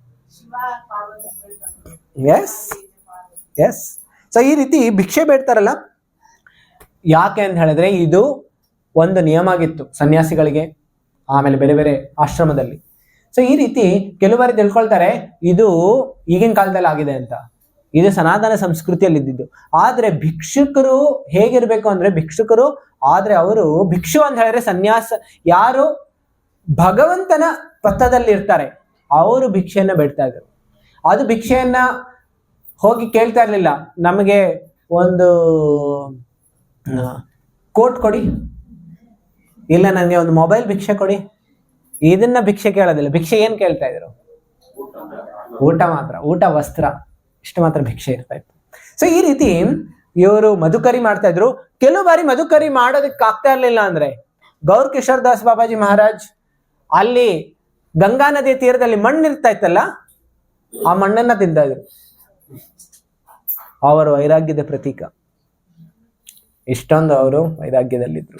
ಎಸ್. ಸೊ ಈ ರೀತಿ ಭಿಕ್ಷೆ ಬೇಡ್ತಾರಲ್ಲ, ಯಾಕೆ ಅಂತ ಹೇಳಿದ್ರೆ ಇದು ಒಂದು ನಿಯಮ ಆಗಿತ್ತು ಸನ್ಯಾಸಿಗಳಿಗೆ, ಆಮೇಲೆ ಬೇರೆ ಬೇರೆ ಆಶ್ರಮದಲ್ಲಿ. ಸೊ ಈ ರೀತಿ ಕೆಲವು ಬಾರಿ ತಿಳ್ಕೊಳ್ತಾರೆ ಇದು ಈಗಿನ ಕಾಲದಲ್ಲಿ ಆಗಿದೆ ಅಂತ, ಇದು ಸನಾತನ ಸಂಸ್ಕೃತಿಯಲ್ಲಿ ಇದ್ದಿದ್ದು. ಆದ್ರೆ ಭಿಕ್ಷುಕರು ಹೇಗಿರ್ಬೇಕು ಅಂದ್ರೆ, ಭಿಕ್ಷುಕರು ಆದ್ರೆ ಅವರು ಭಿಕ್ಷು ಅಂತ ಹೇಳಿದ್ರೆ ಸನ್ಯಾಸ, ಯಾರು ಭಗವಂತನ ಪಥದಲ್ಲಿ ಇರ್ತಾರೆ ಅವರು ಭಿಕ್ಷೆಯನ್ನ ಬೇಡ್ತಾ ಇದ್ರು. ಅದು ಭಿಕ್ಷೆಯನ್ನ ಹೋಗಿ ಕೇಳ್ತಾ ಇರ್ಲಿಲ್ಲ, ನಮಗೆ ಒಂದು ಕೋಟ್ ಕೊಡಿ, ಇಲ್ಲ ನನಗೆ ಒಂದು ಮೊಬೈಲ್ ಭಿಕ್ಷೆ ಕೊಡಿ, ಇದನ್ನ ಭಿಕ್ಷೆ ಕೇಳೋದಿಲ್ಲ. ಭಿಕ್ಷೆ ಏನ್ ಕೇಳ್ತಾ ಇದ್ರು? ಊಟ ಮಾತ್ರ, ಊಟ ವಸ್ತ್ರ, ಇಷ್ಟು ಮಾತ್ರ ಭಿಕ್ಷೆ ಇರ್ತಾ ಇತ್ತು. ಸೊ ಈ ರೀತಿ ಇವರು ಮಧುಕರಿ ಮಾಡ್ತಾ ಇದ್ರು. ಕೆಲವು ಬಾರಿ ಮಧುಕರಿ ಮಾಡೋದಕ್ಕೆ ಆಗ್ತಾ ಇರ್ಲಿಲ್ಲ ಅಂದ್ರೆ ಗೌರ್ ಕಿಶೋರ್ ದಾಸ್ ಬಾಬಾಜಿ ಮಹಾರಾಜ್ ಅಲ್ಲಿ ಗಂಗಾ ನದಿಯ ತೀರದಲ್ಲಿ ಮಣ್ಣು ಇರ್ತಾ ಇತ್ತಲ್ಲ, ಆ ಮಣ್ಣನ್ನ ತಿಂತಾ ಇದ್ರು. ಅವರು ವೈರಾಗ್ಯದ ಪ್ರತೀಕ. ಇಷ್ಟೊಂದು ಅವರು ವೈರಾಗ್ಯದಲ್ಲಿದ್ರು.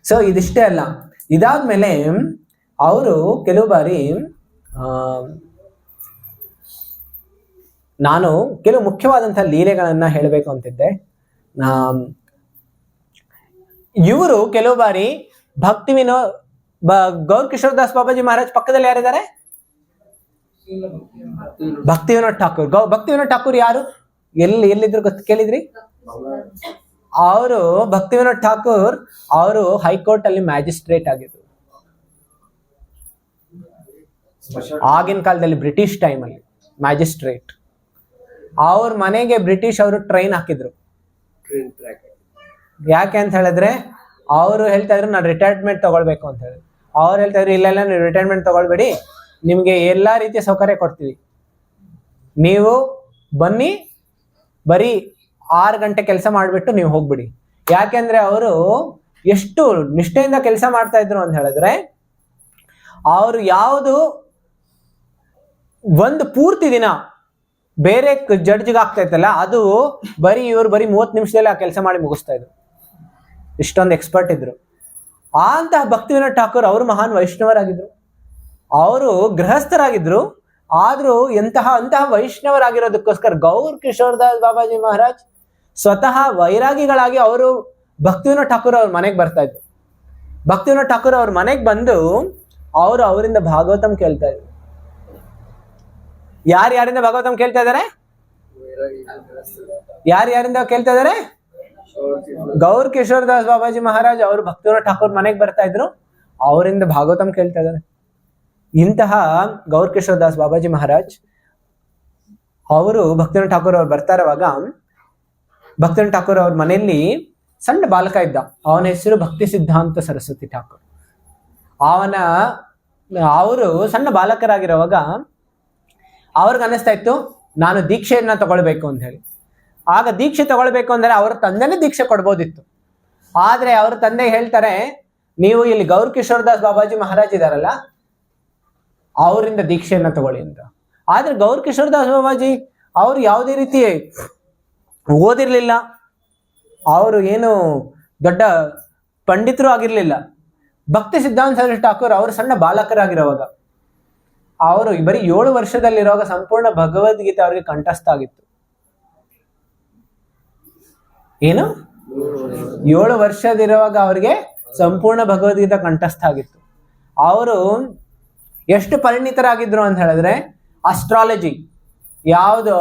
ಸೊ ಇದಿಷ್ಟೇ ಅಲ್ಲ, ಇದಾದ್ಮೇಲೆ ಅವರು ಕೆಲವು ಬಾರಿ ನಾನು ಕೆಲವು ಮುಖ್ಯವಾದಂತಹ ಲೀಲೆಗಳನ್ನ ಹೇಳಬೇಕು ಅಂತಿದ್ದೆ. ಇವರು ಕೆಲವು ಬಾರಿ ಗೌರ್ ಕಿಶೋರ್ ದಾಸ್ ಬಾಬಾಜಿ ಮಹಾರಾಜ್ ಪಕ್ಕದಲ್ಲಿ ಯಾರಿದ್ದಾರೆ? ಭಕ್ತಿ ವಿನೋದ್ ಠಾಕೂರ್. ಭಕ್ತಿ ವಿನೋದ್ ಠಾಕೂರ್ ಯಾರು? ಎಲ್ಲಿದ್ರು ಕೇಳಿದ್ರಿ? ಅವರು ಭಕ್ತಿ ವಿನೋದ್ ಠಾಕೂರ್ ಅವರು ಹೈಕೋರ್ಟ್ ಅಲ್ಲಿ ಮ್ಯಾಜಿಸ್ಟ್ರೇಟ್ ಆಗಿದ್ರು. ಆಗಿನ ಕಾಲದಲ್ಲಿ ಬ್ರಿಟಿಷ್ ಟೈಮ್ ಅಲ್ಲಿ ಮ್ಯಾಜಿಸ್ಟ್ರೇಟ್. ಅವ್ರ ಮನೆಗೆ ಬ್ರಿಟಿಷ್ ಅವರು ಟ್ರೈನ್ ಹಾಕಿದ್ರು. ಯಾಕೆ ಅಂತ ಹೇಳಿದ್ರೆ ಅವರು ಹೇಳ್ತಾ ಇದ್ರು ನಾನು ರಿಟೈರ್ಮೆಂಟ್ ತಗೊಳ್ಬೇಕು ಅಂತ ಹೇಳಿ. ಅವ್ರು ಹೇಳ್ತಾ ಇದ್ರು ಇಲ್ಲ ನೀವು ರಿಟೈರ್ಮೆಂಟ್ ತಗೊಳ್ಬೇಡಿ, ನಿಮ್ಗೆ ಎಲ್ಲಾ ರೀತಿಯ ಸೌಕರ್ಯ ಕೊಡ್ತೀವಿ, ನೀವು ಬನ್ನಿ, ಬರೀ 6 ಗಂಟೆ ಕೆಲಸ ಮಾಡ್ಬಿಟ್ಟು ನೀವು ಹೋಗ್ಬಿಡಿ. ಯಾಕೆಂದ್ರೆ ಅವರು ಎಷ್ಟು ನಿಷ್ಠೆಯಿಂದ ಕೆಲಸ ಮಾಡ್ತಾ ಇದ್ರು ಅಂತ ಹೇಳಿದ್ರೆ, ಅವರು ಯಾವುದು ಒಂದು ಪೂರ್ತಿ ದಿನ ಬೇರೆ ಜಡ್ಜ್ಗೆ ಆಗ್ತಾ ಇತ್ತಲ್ಲ, ಅದು ಇವರು ಬರೀ 30 ನಿಮಿಷದಲ್ಲಿ ಆ ಕೆಲಸ ಮಾಡಿ ಮುಗಿಸ್ತಾ ಇದ್ರು. ಇಷ್ಟೊಂದು ಎಕ್ಸ್ಪರ್ಟ್ ಇದ್ರು. ಅಂತಹ ಭಕ್ತಿ ವಿನೋದ್ ಠಾಕೂರ್ ಅವರು ಮಹಾನ್ ವೈಷ್ಣವರಾಗಿದ್ರು. ಅವರು ಗೃಹಸ್ಥರಾಗಿದ್ರು. ಆದ್ರೂ ಅಂತಹ ವೈಷ್ಣವರಾಗಿರೋದಕ್ಕೋಸ್ಕರ ಗೌರ್ ಕಿಶೋರ್ ದಾಸ್ ಬಾಬಾಜಿ ಮಹಾರಾಜ್ ಸ್ವತಃ ವೈರಾಗಿಗಳಾಗಿ ಅವರು ಭಕ್ತಿ ವಿನೋದ್ ಠಾಕೂರ್ ಅವ್ರ ಮನೆಗೆ ಬರ್ತಾ ಇದ್ರು. ಭಕ್ತಿ ವಿನೋದ್ ಠಾಕೂರ್ ಅವ್ರ ಮನೆಗೆ ಬಂದು ಅವರಿಂದ ಭಾಗವತಂ ಕೇಳ್ತಾ ಇದ್ರು. ಯಾರಿಂದ ಭಾಗವತಂ ಕೇಳ್ತಾ ಇದಾರೆ? ಯಾರಿಂದ ಕೇಳ್ತಾ ಇದಾರೆ? ಗೌರ್ ಕಿಶೋರ್ ದಾಸ್ ಬಾಬಾಜಿ ಮಹಾರಾಜ್ ಅವರು ಭಕ್ತಿ ವಿನೋದ್ ಠಾಕೂರ್ ಮನೆಗೆ ಬರ್ತಾ ಇದ್ರು, ಅವರಿಂದ ಭಾಗವತಂ ಕೇಳ್ತಾ ಇದಾರೆ. ಇಂತಹ ಗೌರ್ ಕಿಶೋರ್ ದಾಸ್ ಬಾಬಾಜಿ ಮಹಾರಾಜ್ ಅವರು ಭಕ್ತಿ ವಿನೋದ್ ಠಾಕೂರ್ ಅವ್ರು ಬರ್ತಾ ಇರುವಾಗ, ಭಕ್ತಿ ವಿನೋದ್ ಠಾಕೂರ್ ಅವ್ರ ಮನೆಯಲ್ಲಿ ಸಣ್ಣ ಬಾಲಕ ಇದ್ದ. ಅವನ ಹೆಸರು ಭಕ್ತಿ ಸಿದ್ಧಾಂತ ಸರಸ್ವತಿ ಠಾಕೂರ್. ಅವರು ಸಣ್ಣ ಬಾಲಕರಾಗಿರುವಾಗ ಅವ್ರಿಗೆ ಅನ್ನಿಸ್ತಾ ಇತ್ತು ನಾನು ದೀಕ್ಷೆಯನ್ನ ತಗೊಳ್ಬೇಕು ಅಂತ ಹೇಳಿ. ಆಗ ದೀಕ್ಷೆ ತಗೊಳ್ಬೇಕು ಅಂದ್ರೆ ಅವ್ರ ತಂದೆನೇ ದೀಕ್ಷೆ ಕೊಡ್ಬೋದಿತ್ತು. ಆದ್ರೆ ಅವ್ರ ತಂದೆ ಹೇಳ್ತಾರೆ, ನೀವು ಇಲ್ಲಿ ಗೌರ್ ಕಿಶೋರ್ ದಾಸ್ ಬಾಬಾಜಿ ಮಹಾರಾಜ್ ಇದಾರಲ್ಲ, ಅವರಿಂದ ದೀಕ್ಷೆಯನ್ನ ತಗೊಳ್ಳಿ ಅಂತ. ಆದ್ರೆ ಗೌರ್ ಕಿಶೋರ್ ದಾಸ್ ಬಾಬಾಜಿ ಅವ್ರು ಯಾವುದೇ ರೀತಿ ಓದಿರ್ಲಿಲ್ಲ, ಅವರು ಏನು ದೊಡ್ಡ ಪಂಡಿತರು ಆಗಿರ್ಲಿಲ್ಲ. ಭಕ್ತಿ ಸಿದ್ಧಾಂತ ಸರಸ್ವತಿ ಠಾಕೂರ್ ಅವರು ಸಣ್ಣ ಬಾಲಕರಾಗಿರುವಾಗ, ಅವರು ಬರೀ 7 ವರ್ಷದಲ್ಲಿರುವಾಗ ಸಂಪೂರ್ಣ ಭಗವದ್ಗೀತೆ ಅವರಿಗೆ ಕಂಠಸ್ಥ ಆಗಿತ್ತು. ಏನು 7 ವರ್ಷದಿರುವಾಗ ಅವರಿಗೆ ಸಂಪೂರ್ಣ ಭಗವದ್ಗೀತೆ ಕಂಠಸ್ಥ ಆಗಿತ್ತು. ಅವರು ಎಷ್ಟು ಪರಿಣಿತರಾಗಿದ್ರು ಅಂತ ಹೇಳಿದ್ರೆ, ಅಸ್ಟ್ರಾಲಜಿ ಯಾವುದು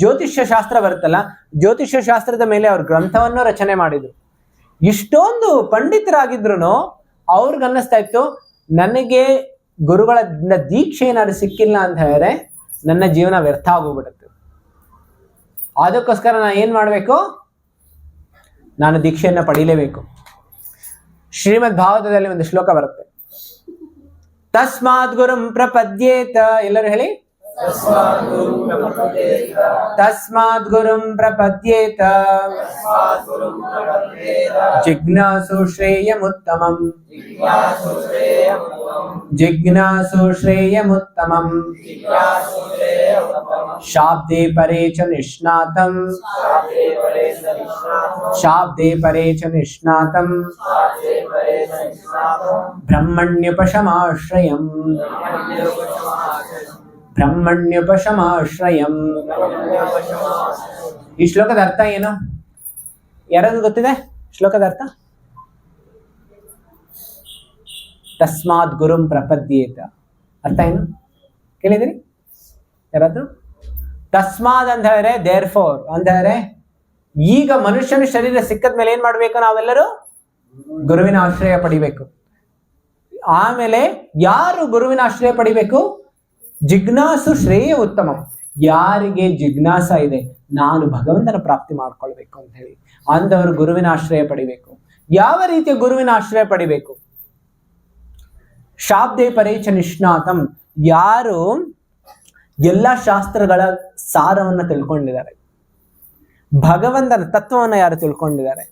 ಜ್ಯೋತಿಷ್ಯ ಶಾಸ್ತ್ರ ಬರುತ್ತಲ್ಲ, ಜ್ಯೋತಿಷ್ಯ ಶಾಸ್ತ್ರದ ಮೇಲೆ ಅವ್ರ ಗ್ರಂಥವನ್ನು ರಚನೆ ಮಾಡಿದ್ರು. ಇಷ್ಟೊಂದು ಪಂಡಿತರಾಗಿದ್ರು ಅವ್ರಿಗೆ ಅನ್ನಿಸ್ತಾ ಇತ್ತು, ನನಗೆ ಗುರುಗಳ ದೀಕ್ಷೆ ಏನಾದ್ರು ಸಿಕ್ಕಿಲ್ಲ ಅಂತ ಹೇಳಿದ್ರೆ ನನ್ನ ಜೀವನ ವ್ಯರ್ಥ ಆಗೋಗ್ಬಿಡುತ್ತೆ. ಅದಕ್ಕೋಸ್ಕರ ನಾನು ಏನ್ ಮಾಡ್ಬೇಕು? ನಾನು ದೀಕ್ಷೆಯನ್ನ ಪಡೀಲೇಬೇಕು. ಶ್ರೀಮದ್ ಭಾಗವತದಲ್ಲಿ ಒಂದು ಶ್ಲೋಕ ಬರುತ್ತೆ, ತಸ್ಮಾತ್ ಗುರುಂ ಪ್ರಪದ್ಯೇತ. ಎಲ್ಲರೂ ಹೇಳಿ, ತಸ್ಮಾತ್ ಗುರುಂ ಪ್ರಪದ್ಯೇತ ಜಿಜ್ಞಾಸು ಶ್ರೇಯಮುತ್ತಮಂ. ಜಿಜ್ಞಾಸು ಶ್ರೇಯಮುತ್ತಮಂ ಶಾಬ್ದೇ ಪರೇ ಚ ನಿಷ್ಣಾತಂ. ಶಾಬ್ದೇ ಪರೇ ಚ ನಿಷ್ಣಾತಂ ಬ್ರಹ್ಮಣ್ಯುಪಶಮಾಶ್ರಯಂ. ಬ್ರಹ್ಮಣ್ಯುಪಶಮಾಶ್ರಯಂ. ಈ ಶ್ಲೋಕದ ಅರ್ಥ ಏನು? ಯಾರಾದ್ರೂ ಗೊತ್ತಿದೆ ಶ್ಲೋಕದ ಅರ್ಥ? ತಸ್ಮಾತ್ ಗುರುಂ ಪ್ರಪದ್ಯೇತ, ಅರ್ಥ ಏನು ಕೇಳಿದಿರಿ ಯಾರಾದ್ರೂ? ತಸ್ಮಾತ್ ಅಂತ ಹೇಳಿದ್ರೆ ದೇರ್ ಫೋರ್ ಅಂತ ಹೇಳಿದ್ರೆ ಈಗ ಮನುಷ್ಯನ ಶರೀರ ಸಿಕ್ಕದ ಮೇಲೆ ಏನ್ ಮಾಡ್ಬೇಕು? ನಾವೆಲ್ಲರೂ ಗುರುವಿನ ಆಶ್ರಯ ಪಡಿಬೇಕು. ಆಮೇಲೆ ಯಾರು ಗುರುವಿನ ಆಶ್ರಯ ಪಡಿಬೇಕು? ಜಿಜ್ಞಾಸು ಶ್ರೇಯ ಉತ್ತಮ, ಯಾರಿಗೆ ಜಿಜ್ಞಾಸ ಇದೆ ನಾನು ಭಗವಂತನ ಪ್ರಾಪ್ತಿ ಮಾಡ್ಕೊಳ್ಬೇಕು ಅಂತ ಹೇಳಿ ಅಂದವರು ಗುರುವಿನ ಆಶ್ರಯ ಪಡಿಬೇಕು. ಯಾವ ರೀತಿಯ ಗುರುವಿನ ಆಶ್ರಯ ಪಡಿಬೇಕು? ಶಾಬ್ದೇ ಪರೇಚ ನಿಷ್ಣಾತಂ, ಯಾರು ಎಲ್ಲ ಶಾಸ್ತ್ರಗಳ ಸಾರವನ್ನ ತಿಳ್ಕೊಂಡಿದ್ದಾರೆ, ಭಗವಂತನ ತತ್ವವನ್ನ ಯಾರು ತಿಳ್ಕೊಂಡಿದ್ದಾರೆ,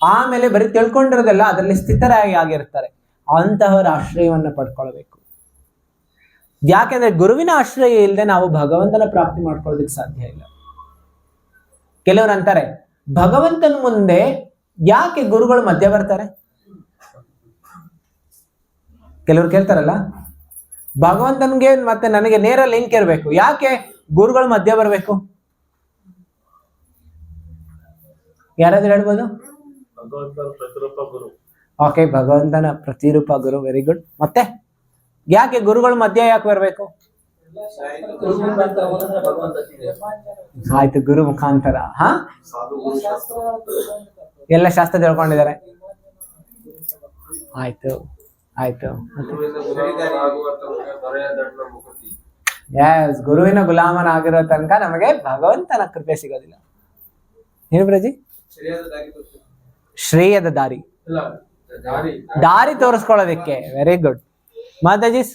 ಆಮೇಲೆ ಬರೀ ತಿಳ್ಕೊಂಡಿರೋದೆಲ್ಲ ಅದರಲ್ಲಿ ಸ್ಥಿತರಾಗಿ ಆಗಿರ್ತಾರೆ, ಅಂತಹವರ ಆಶ್ರಯವನ್ನ ಪಡ್ಕೊಳ್ಬೇಕು. ಯಾಕೆಂದ್ರೆ ಗುರುವಿನ ಆಶ್ರಯ ಇಲ್ಲದೆ ನಾವು ಭಗವಂತನ ಪ್ರಾಪ್ತಿ ಮಾಡ್ಕೊಳ್ಳೋದಕ್ಕೆ ಸಾಧ್ಯ ಇಲ್ಲ. ಕೆಲವರು ಅಂತಾರೆ ಭಗವಂತನ ಮುಂದೆ ಯಾಕೆ ಗುರುಗಳು ಮಧ್ಯ ಬರ್ತಾರೆ? ಕೆಲವರು ಕೇಳ್ತಾರಲ್ಲ, ಭಗವಂತನ್ಗೆ ಮತ್ತೆ ನನಗೆ ನೇರ ಲಿಂಕ್ ಇರಬೇಕು, ಯಾಕೆ ಗುರುಗಳು ಮಧ್ಯ ಬರಬೇಕು? ಯಾರಾದ್ರೂ ಹೇಳ್ಬೋದು? ಓಕೆ, ಭಗವಂತನ ಪ್ರತಿರೂಪ ಗುರು, ವೆರಿ ಗುಡ್. ಮತ್ತೆ ಯಾಕೆ ಗುರುಗಳು ಮಧ್ಯ ಯಾಕೆ ಬರಬೇಕು? ಆಯ್ತು, ಗುರು ಮುಖಾಂತರ. ಹಾ, ಎಲ್ಲ ಶಾಸ್ತ್ರ ತಿಳ್ಕೊಂಡಿದ್ದಾರೆ. ಆಯ್ತು ಆಯ್ತು. ಎಸ್, ಗುರುವಿನ ಗುಲಾಮನಾಗಿರೋ ತನಕ ನಮಗೆ ಭಗವಂತನ ಕೃಪೆ ಸಿಗೋದಿಲ್ಲ. ಏನು ಬ್ರಜಿ? ಶ್ರೇಯದ ದಾರಿ, ದಾರಿ ತೋರಿಸ್ಕೊಳ್ಳೋದಿಕ್ಕೆ. Very good. ಮಾತಾಜೀಸ್,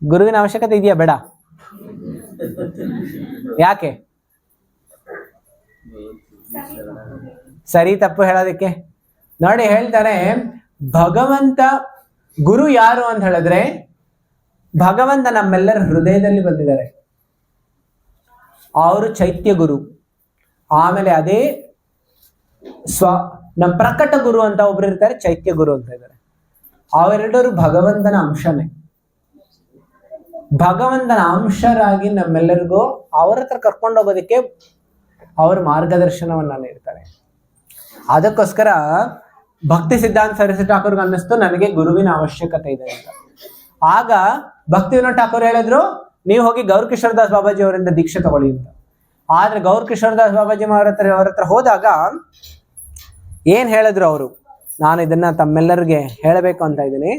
ಗುರುವಿನ ಅವಶ್ಯಕತೆ ಇದೆಯಾ ಬೇಡ? ಯಾಕೆ? ಸರಿ ತಪ್ಪು ಹೇಳೋದಕ್ಕೆ ನೋಡಿ ಹೇಳ್ತಾರೆ, ಭಗವಂತ ಗುರು ಯಾರು ಅಂತ ಹೇಳಿದ್ರೆ ಭಗವಂತ ನಮ್ಮೆಲ್ಲರ ಹೃದಯದಲ್ಲಿ ಬಂದಿದ್ದಾರೆ, ಅವರು ಚೈತ್ಯ ಗುರು. ಆಮೇಲೆ ಅದೇ ನಮ್ಮ ಪ್ರಕಟ ಗುರು ಅಂತ ಒಬ್ರು ಇರ್ತಾರೆ, ಚೈತ್ಯ ಗುರು ಅಂತ ಇದ್ದಾರೆ. ಅವೆರಡರು ಭಗವಂತನ ಅಂಶನೇ. ಭಗವಂತನ ಅಂಶರಾಗಿ ನಮ್ಮೆಲ್ಲರಿಗೂ ಅವ್ರ ಹತ್ರ ಕರ್ಕೊಂಡು ಹೋಗೋದಕ್ಕೆ ಅವ್ರ ಮಾರ್ಗದರ್ಶನವನ್ನ ನೀಡ್ತಾರೆ. ಅದಕ್ಕೋಸ್ಕರ ಭಕ್ತಿ ಸಿದ್ಧಾಂತ ಸರಸ್ವತಿ ಠಾಕೂರ್ಗೆ ಅನ್ನಿಸ್ತು ನನಗೆ ಗುರುವಿನ ಅವಶ್ಯಕತೆ ಇದೆ ಅಂತ. ಆಗ ಭಕ್ತಿ ವಿನೋದ್ ಠಾಕೂರ್ ಹೇಳಿದ್ರು, ನೀವು ಹೋಗಿ ಗೌರ್ ಕಿಶೋರ್ ದಾಸ್ ಬಾಬಾಜಿ ಅವರಿಂದ ದೀಕ್ಷೆ ತಗೊಳ್ಳಿ ಅಂತ. ಆದ್ರೆ ಗೌರ್ ಕಿಶೋರ್ ದಾಸ್ ಬಾಬಾಜಿ ಅವ್ರ ಹತ್ರ ಹೋದಾಗ ಏನ್ ಹೇಳಿದ್ರು ಅವರು? ನಾನು ಇದನ್ನ ತಮ್ಮೆಲ್ಲರಿಗೆ ಹೇಳಬೇಕು ಅಂತ ಇದ್ದೀನಿ,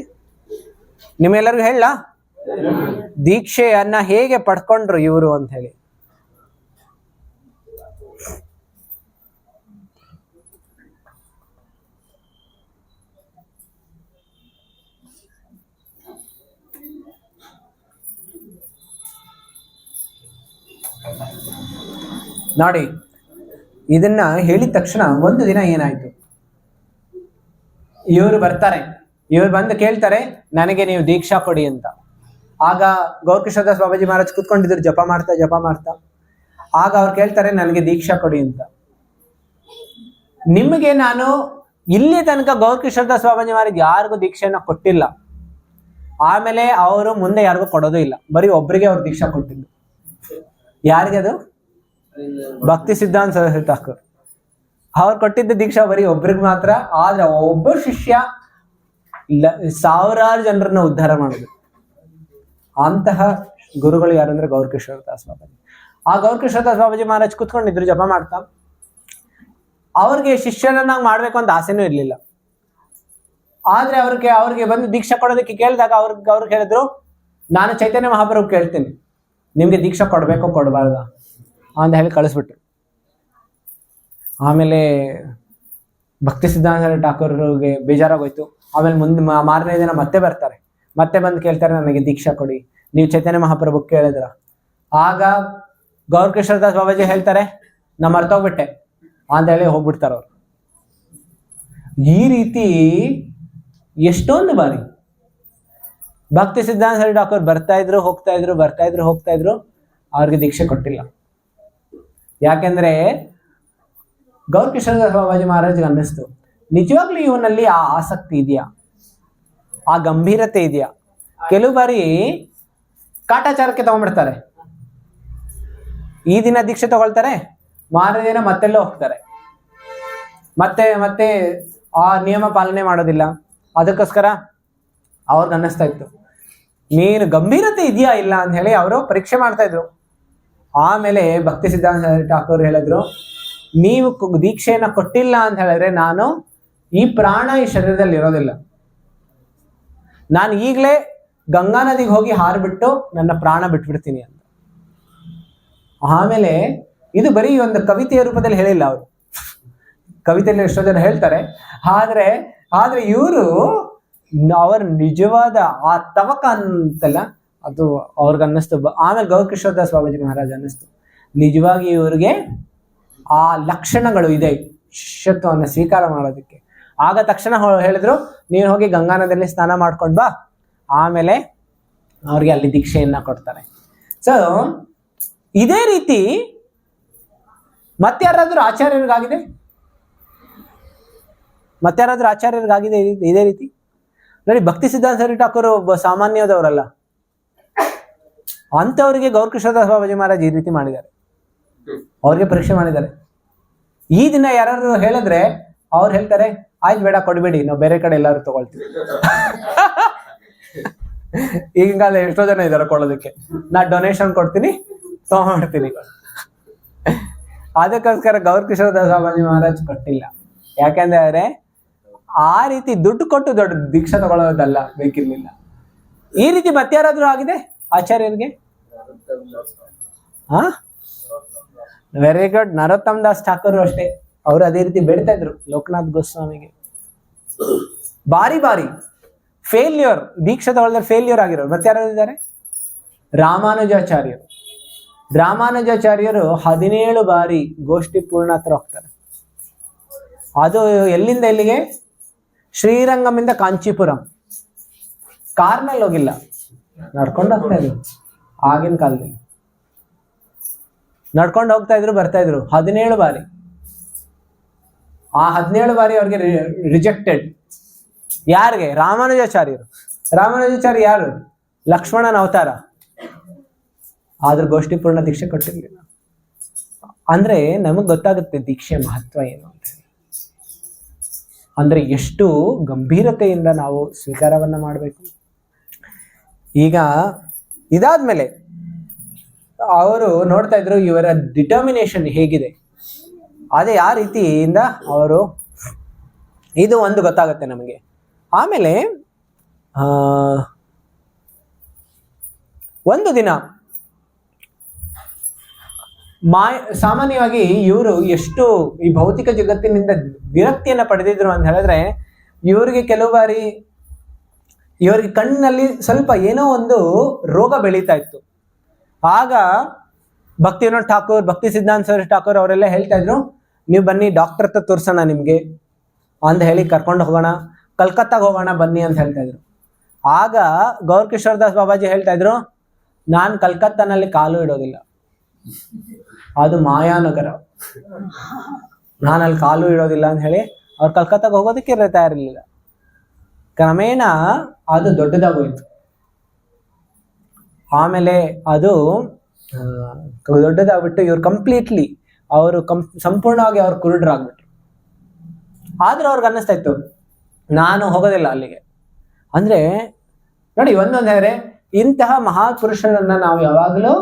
ನಿಮ್ಮೆಲ್ಲರಿಗೂ ಹೇಳ ದೀಕ್ಷೆಯನ್ನ ಹೇಗೆ ಪಡ್ಕೊಂಡ್ರು ಇವರು ಅಂತ ಹೇಳಿ. ನೋಡಿ, ಇದನ್ನ ಹೇಳಿದ ತಕ್ಷಣ ಒಂದು ದಿನ ಏನಾಯ್ತು, ಇವರು ಬರ್ತಾರೆ, ಇವ್ರು ಬಂದು ಕೇಳ್ತಾರೆ ನನಗೆ ನೀವು ದೀಕ್ಷಾ ಕೊಡಿ ಅಂತ. ಆಗ ಗೌರ್ ಕಿಶೋರ್ ದಾಸ್ ಬಾಬಾಜಿ ಮಹಾರಾಜ್ ಕೂತ್ಕೊಂಡಿದ್ರು ಜಪ ಮಾಡ್ತಾ. ಆಗ ಅವ್ರು ಕೇಳ್ತಾರೆ ನನಗೆ ದೀಕ್ಷಾ ಕೊಡಿ ಅಂತ. ನಿಮಗೆ ನಾನು ಇಲ್ಲಿ ತನಕ ಗೌರ್ ಕಿಶೋರ್ ದಾಸ್ ಬಾಬಾಜಿ ಮಹಾರಾಜ್ ಯಾರಿಗೂ ದೀಕ್ಷೆಯನ್ನ ಕೊಟ್ಟಿಲ್ಲ, ಆಮೇಲೆ ಅವರು ಮುಂದೆ ಯಾರಿಗೂ ಕೊಡೋದು ಇಲ್ಲ, ಬರೀ ಒಬ್ರಿಗೆ ಅವ್ರು ದೀಕ್ಷಾ ಕೊಟ್ಟಿದ್ದು. ಯಾರಿಗೆ ಅದು? ಭಕ್ತಿ ಸಿದ್ಧಾಂತ ಸರಸ್ವತಿ ಠಾಕೂರ್. ಅವ್ರು ಕೊಟ್ಟಿದ್ದ ದೀಕ್ಷಾ ಬರೀ ಒಬ್ರಿಗೆ ಮಾತ್ರ. ಆದ್ರೆ ಒಬ್ಬ ಶಿಷ್ಯ ಸಾವಿರಾರು ಜನರನ್ನ ಉದ್ಧಾರ ಮಾಡಿದ್ರು. ಅಂತಹ ಗುರುಗಳು ಯಾರಂದ್ರೆ ಗೌರ್ ಕಿಶೋರ್ ದಾಸ್ ಬಾಬಾಜಿ. ಆ ಗೌರ್ ಕಿಶೋರ್ ದಾಸ್ ಬಾಬಾಜಿ ಮಹಾರಾಜ್ ಕುತ್ಕೊಂಡಿದ್ರು ಜಪ ಮಾಡ್ತಾ. ಅವ್ರಿಗೆ ಶಿಷ್ಯರನ್ನಾಗಿ ಮಾಡ್ಬೇಕು ಅಂತ ಆಸೆನೂ ಇರ್ಲಿಲ್ಲ. ಆದ್ರೆ ಅವ್ರಿಗೆ ಬಂದು ದೀಕ್ಷಾ ಕೊಡೋದಕ್ಕೆ ಕೇಳಿದಾಗ ಅವ್ರಿಗೆ ಹೇಳಿದ್ರು, ನಾನು ಚೈತನ್ಯ ಮಹಾಪ್ರಭು ಕೇಳ್ತೀನಿ, ನಿಮ್ಗೆ ದೀಕ್ಷಾ ಕೊಡ್ಬೇಕೋ ಕೊಡಬಾರ್ದ ಅಂತ ಹೇಳಿ ಕಳಿಸ್ಬಿಟ್ರು. ಆಮೇಲೆ ಭಕ್ತಿ ಸಿದ್ಧಾಂತ ಠಾಕೂರ್ಗೆ ಬೇಜಾರಾಗೋಯ್ತು. ಆಮೇಲೆ ಮಾರನೇ ದಿನ ಮತ್ತೆ ಬರ್ತಾರೆ, ಮತ್ತೆ ಬಂದು ಕೇಳ್ತಾರೆ ನನಗೆ ದೀಕ್ಷಾ ಕೊಡಿ, ನೀವು ಚೈತನ್ಯ ಮಹಾಪ್ರಭು ಕೇಳಿದ್ರ. ಆಗ ಗೌರ್ ಕಿಶೋರ್ ದಾಸ್ ಬಾಬಾಜಿ ಹೇಳ್ತಾರೆ ನಾ ಮರ್ತೋಗ್ಬಿಟ್ಟೆ ಅಂತ ಹೇಳಿ ಹೋಗ್ಬಿಡ್ತಾರ ಅವ್ರು. ಈ ರೀತಿ ಎಷ್ಟೊಂದು ಬಾರಿ ಭಕ್ತಿ ಸಿದ್ಧಾಂತ ಸರಸ್ವತಿ ಠಾಕೂರ್ ಬರ್ತಾ ಇದ್ರು, ಅವ್ರಿಗೆ ದೀಕ್ಷೆ ಕೊಟ್ಟಿಲ್ಲ. ಯಾಕೆಂದ್ರೆ ಗೌರ್ ಕಿಶೋರ್ ದಾಸ್ ಬಾಬಾಜಿ ಮಹಾರಾಜ್ಗೆ ಅನ್ನಿಸ್ತು, ನಿಜವಾಗ್ಲೂ ಇವನಲ್ಲಿ ಆ ಆಸಕ್ತಿ ಇದೆಯಾ, ಆ ಗಂಭೀರತೆ ಇದೆಯಾ. ಕೆಲವು ಬಾರಿ ಕಾಟಾಚಾರಕ್ಕೆ ತಗೊಂಡ್ಬಿಡ್ತಾರೆ. ಈ ದಿನ ದೀಕ್ಷೆ ತಗೊಳ್ತಾರೆ, ಮಾರನೇ ದಿನ ಮತ್ತೆಲ್ಲ ಹೋಗ್ತಾರೆ, ಮತ್ತೆ ಮತ್ತೆ ಆ ನಿಯಮ ಪಾಲನೆ ಮಾಡೋದಿಲ್ಲ. ಅದಕ್ಕೋಸ್ಕರ ಅವ್ರಿಗೆ ಅನ್ನಿಸ್ತಾ ಇತ್ತು ನೀನು ಗಂಭೀರತೆ ಇದೆಯಾ ಇಲ್ಲ ಅಂತ ಹೇಳಿ ಅವರು ಪರೀಕ್ಷೆ ಮಾಡ್ತಾ ಇದ್ರು. ಆಮೇಲೆ ಭಕ್ತಿ ಸಿದ್ಧಾಂತ ಠಾಕೂರ್ ಹೇಳಿದ್ರು, ನೀವು ದೀಕ್ಷೆಯನ್ನ ಕೊಟ್ಟಿಲ್ಲ ಅಂತ ಹೇಳಿದ್ರೆ ನಾನು ಈ ಪ್ರಾಣ ಈ ಶರೀರದಲ್ಲಿ ಇರೋದಿಲ್ಲ, ನಾನು ಈಗಲೇ ಗಂಗಾ ನದಿಗೆ ಹೋಗಿ ಹಾರ್ಬಿಟ್ಟು ನನ್ನ ಪ್ರಾಣ ಬಿಟ್ಬಿಡ್ತೀನಿ ಅಂತ. ಆಮೇಲೆ ಇದು ಬರೀ ಒಂದು ಕವಿತೆಯ ರೂಪದಲ್ಲಿ ಹೇಳಿಲ್ಲ ಅವರು, ಕವಿತೆಯಲ್ಲಿ ಎಷ್ಟೋ ಜನ ಹೇಳ್ತಾರೆ, ಆದ್ರೆ ಇವರು ಅವರ ನಿಜವಾದ ಆ ತವಕ ಅಂತಲ್ಲ ಅದು ಅವ್ರಿಗೆ ಅನ್ನಿಸ್ತು. ಆಮೇಲೆ ಗೌರಕಿಶೋರದಾಸ್ ಬಾಬಾಜಿ ಮಹಾರಾಜ್ ಅನ್ನಿಸ್ತು ನಿಜವಾಗಿ ಇವ್ರಿಗೆ ಆ ಲಕ್ಷಣಗಳು ಇದೆ ಶಿಷ್ಯತ್ವವನ್ನು ಸ್ವೀಕಾರ ಮಾಡೋದಕ್ಕೆ. ಆಗ ತಕ್ಷಣ ಹೇಳಿದ್ರು ನೀನು ಹೋಗಿ ಗಂಗಾ ನದಿಯಲ್ಲಿ ಸ್ನಾನ ಮಾಡ್ಕೊಂಡು ಬಾ, ಆಮೇಲೆ ಅವ್ರಿಗೆ ಅಲ್ಲಿ ದೀಕ್ಷೆಯನ್ನ ಕೊಡ್ತಾರೆ. ಸೊ ಇದೇ ರೀತಿ ಮತ್ತಾರಾದ್ರೂ ಆಚಾರ್ಯರಿಗಾಗಿದೆ, ಇದೇ ರೀತಿ ನೋಡಿ. ಭಕ್ತಿ ಸಿದ್ಧಾಂತ ಸರಸ್ವತಿ ಠಾಕೂರ್ ಒಬ್ಬ ಸಾಮಾನ್ಯದವರಲ್ಲ, ಅಂಥವ್ರಿಗೆ ಗೌರಕಿಶೋರದಾಸ್ ಬಾಬಾಜಿ ಮಹಾರಾಜ್ ಈ ರೀತಿ ಮಾಡಿದ್ದಾರೆ, ಅವ್ರಿಗೆ ಪರೀಕ್ಷೆ ಮಾಡಿದ್ದಾರೆ. ಈ ದಿನ ಯಾರು ಹೇಳಿದ್ರೆ ಅವ್ರು ಹೇಳ್ತಾರೆ ಆಯ್ತು ಬೇಡ ಕೊಡ್ಬೇಡಿ, ನಾವು ಬೇರೆ ಕಡೆ ಎಲ್ಲಾರು ತಗೊಳ್ತೀವಿ. ಈಗಿನ ಕಾಲ ಎಷ್ಟೋ ಜನ ಇದಾರೆ ಕೊಡೋದಕ್ಕೆ, ನಾ ಡೊನೇಷನ್ ಕೊಡ್ತೀನಿ ತಗೊಂಡ್ಬಿಡ್ತೀನಿ. ಅದಕ್ಕೋಸ್ಕರ ಗೌರಕಿಶೋರದಾಸ್ ಬಾಬಾಜಿ ಮಹಾರಾಜ್ ಕೊಟ್ಟಿಲ್ಲ. ಯಾಕಂದ್ರೆ ಆ ರೀತಿ ದುಡ್ಡು ಕೊಟ್ಟು ದೊಡ್ಡ ದೀಕ್ಷಾ ತಗೊಳ್ಳೋದಲ್ಲ, ಬೇಕಿರ್ಲಿಲ್ಲ. ಈ ರೀತಿ ಮತ್ತಾರಾದ್ರೂ ಆಗಿದೆ ಆಚಾರ್ಯರಿಗೆ? Very good. ನರೋತ್ತಮ್ ದಾಸ್ ಠಾಕೂರ್ ಅಷ್ಟೇ, ಅವರು ಅದೇ ರೀತಿ ಬೇಡ್ತಾ ಇದ್ರು ಲೋಕನಾಥ್ ಗೋಸ್ವಾಮಿಗೆ. ಬಾರಿ ಫೇಲ್ಯೂರ್, ದೀಕ್ಷಾ ತಗೊಳ್ಳಿದ್ರೆ ಫೇಲ್ಯೂರ್ ಆಗಿರೋರು ಮತ್ತಾರಿದ್ದಾರೆ? ರಾಮಾನುಜಾಚಾರ್ಯರು 17 ಬಾರಿ ಗೋಷ್ಠಿ ಪೂರ್ಣ ಹತ್ರ ಹೋಗ್ತಾರೆ. ಅದು ಎಲ್ಲಿಂದ ಎಲ್ಲಿಗೆ? ಶ್ರೀರಂಗಮಿಂದ ಕಾಂಚೀಪುರಂ. ಕಾರ್ನಲ್ಲಿ ಹೋಗಿಲ್ಲ, ನಡ್ಕೊಂಡು ಹೋಗ್ತಾ ಇದ್ರು. ಆಗಿನ ಕಾಲದಲ್ಲಿ ನಡ್ಕೊಂಡು ಹೋಗ್ತಾ ಇದ್ರು, ಬರ್ತಾ ಇದ್ರು. 17 ಬಾರಿ. ಆ 17 ಬಾರಿ ಅವ್ರಿಗೆ ರಿಜೆಕ್ಟೆಡ್. ಯಾರಿಗೆ? ರಾಮಾನುಜಾಚಾರ್ಯರು. ರಾಮಾನುಜಾಚಾರ್ಯ ಯಾರು? ಲಕ್ಷ್ಮಣನ ಅವತಾರ. ಆದ್ರೂ ಗೋಷ್ಠಿ ಪೂರ್ಣ ದೀಕ್ಷೆ ಕೊಟ್ಟಿರ್ಲಿಲ್ಲ. ಅಂದ್ರೆ ನಮಗ್ ಗೊತ್ತಾಗುತ್ತೆ ದೀಕ್ಷೆ ಮಹತ್ವ ಏನು ಅಂತ ಹೇಳಿ. ಅಂದ್ರೆ ಎಷ್ಟು ಗಂಭೀರತೆಯಿಂದ ನಾವು ಸ್ವೀಕಾರವನ್ನ ಮಾಡಬೇಕು. ಈಗ ಇದಾದ್ಮೇಲೆ ಅವರು ನೋಡ್ತಾ ಇದ್ರು ಇವರ ಡಿಟರ್ಮಿನೇಷನ್ ಹೇಗಿದೆ, ಅದೇ ಆ ರೀತಿಯಿಂದ ಅವರು, ಇದು ಒಂದು ಗೊತ್ತಾಗುತ್ತೆ ನಮಗೆ. ಆಮೇಲೆ ಒಂದು ದಿನ ಸಾಮಾನ್ಯವಾಗಿ ಇವರು ಎಷ್ಟು ಈ ಭೌತಿಕ ಜಗತ್ತಿನಿಂದ ವಿರಕ್ತಿಯನ್ನ ಪಡೆದಿದ್ರು ಅಂತ ಹೇಳಿದ್ರೆ, ಇವರಿಗೆ ಕೆಲವು ಬಾರಿ ಇವರಿಗೆ ಕಣ್ಣಿನಲ್ಲಿ ಸ್ವಲ್ಪ ಏನೋ ಒಂದು ರೋಗ ಬೆಳೀತಾ ಇತ್ತು. ಆಗ ಭಕ್ತಿವಿನೋದ್ ಠಾಕೂರ್, ಭಕ್ತಿ ಸಿದ್ಧಾಂತ ಸರಸ್ವತಿ ಠಾಕೂರ್ ಅವರೆಲ್ಲ ಹೇಳ್ತಾ ಇದ್ರು, ನೀವು ಬನ್ನಿ ಡಾಕ್ಟರ್ ಹತ್ರ ತೋರ್ಸೋಣ ನಿಮ್ಗೆ ಅಂತ ಹೇಳಿ ಕರ್ಕೊಂಡು ಹೋಗೋಣ, ಕಲ್ಕತ್ತಾಗ ಹೋಗೋಣ ಬನ್ನಿ ಅಂತ ಹೇಳ್ತಾ ಇದ್ರು. ಆಗ ಗೌರಕಿಶೋರದಾಸ್ ಬಾಬಾಜಿ ಹೇಳ್ತಾ ಇದ್ರು, ನಾನು ಕಲ್ಕತ್ತಾನಲ್ಲಿ ಕಾಲು ಇಡೋದಿಲ್ಲ, ಅದು ಮಾಯಾನಗರ, ನಾನು ಅಲ್ಲಿ ಕಾಲು ಇಡೋದಿಲ್ಲ ಅಂತ ಹೇಳಿ ಅವ್ರು ಕಲ್ಕತ್ತಾಗ ಹೋಗೋದಕ್ಕೆ ತಯಾರಿರ್ಲಿಲ್ಲ. ಕ್ರಮೇಣ ಅದು ದೊಡ್ಡದಾಗೋಯ್ತು. ಆಮೇಲೆ ಅದು ದೊಡ್ಡದಾಗ್ಬಿಟ್ಟು ಇವ್ರು ಕಂಪ್ಲೀಟ್ಲಿ ಅವರು ಸಂಪೂರ್ಣವಾಗಿ ಅವ್ರು ಕುರುಡರಾಗ್ಬಿಟ್ರು. ಆದ್ರೂ ಅವ್ರಿಗೆ ಅನ್ನಿಸ್ತಾ ಇತ್ತು ನಾನು ಹೋಗೋದಿಲ್ಲ ಅಲ್ಲಿಗೆ. ಅಂದ್ರೆ ನೋಡಿ, ಒಂದೊಂದು ಹೇಳಿದ್ರೆ ಇಂತಹ ಮಹಾಪುರುಷರನ್ನ ನಾವು ಯಾವಾಗಲೂ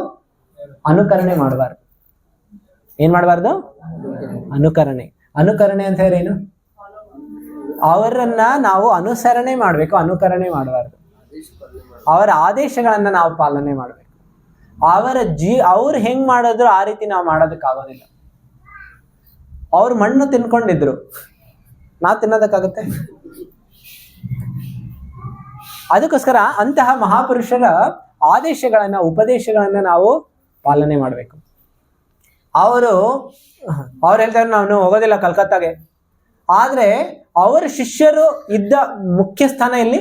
ಅನುಕರಣೆ ಮಾಡಬಾರ್ದು. ಏನ್ ಮಾಡಬಾರ್ದು? ಅನುಕರಣೆ. ಅನುಕರಣೆ ಅಂತ ಹೇಳಿದ್ರೆ ಏನು? ಅವರನ್ನ ನಾವು ಅನುಸರಣೆ ಮಾಡ್ಬೇಕು, ಅನುಕರಣೆ ಮಾಡಬಾರ್ದು. ಅವರ ಆದೇಶಗಳನ್ನ ನಾವು ಪಾಲನೆ ಮಾಡ್ಬೇಕು. ಅವ್ರು ಹೆಂಗ್ ಮಾಡಿದ್ರು ಆ ರೀತಿ ನಾವು ಮಾಡೋದಕ್ಕಾಗೋದಿಲ್ಲ. ಅವ್ರು ಮಣ್ಣು ತಿನ್ಕೊಂಡಿದ್ರು, ನಾವು ತಿನ್ನೋದಕ್ಕಾಗುತ್ತೆ? ಅದಕ್ಕೋಸ್ಕರ ಅಂತಹ ಮಹಾಪುರುಷರ ಆದೇಶಗಳನ್ನ, ಉಪದೇಶಗಳನ್ನ ನಾವು ಪಾಲನೆ ಮಾಡಬೇಕು. ಅವ್ರು ಹೇಳ್ತಾರೆ ನಾನು ಹೋಗೋದಿಲ್ಲ ಕಲ್ಕತ್ತಾಗೆ. ಆದ್ರೆ ಅವರ ಶಿಷ್ಯರು ಇದ್ದ ಮುಖ್ಯ ಸ್ಥಾನ ಎಲ್ಲಿ?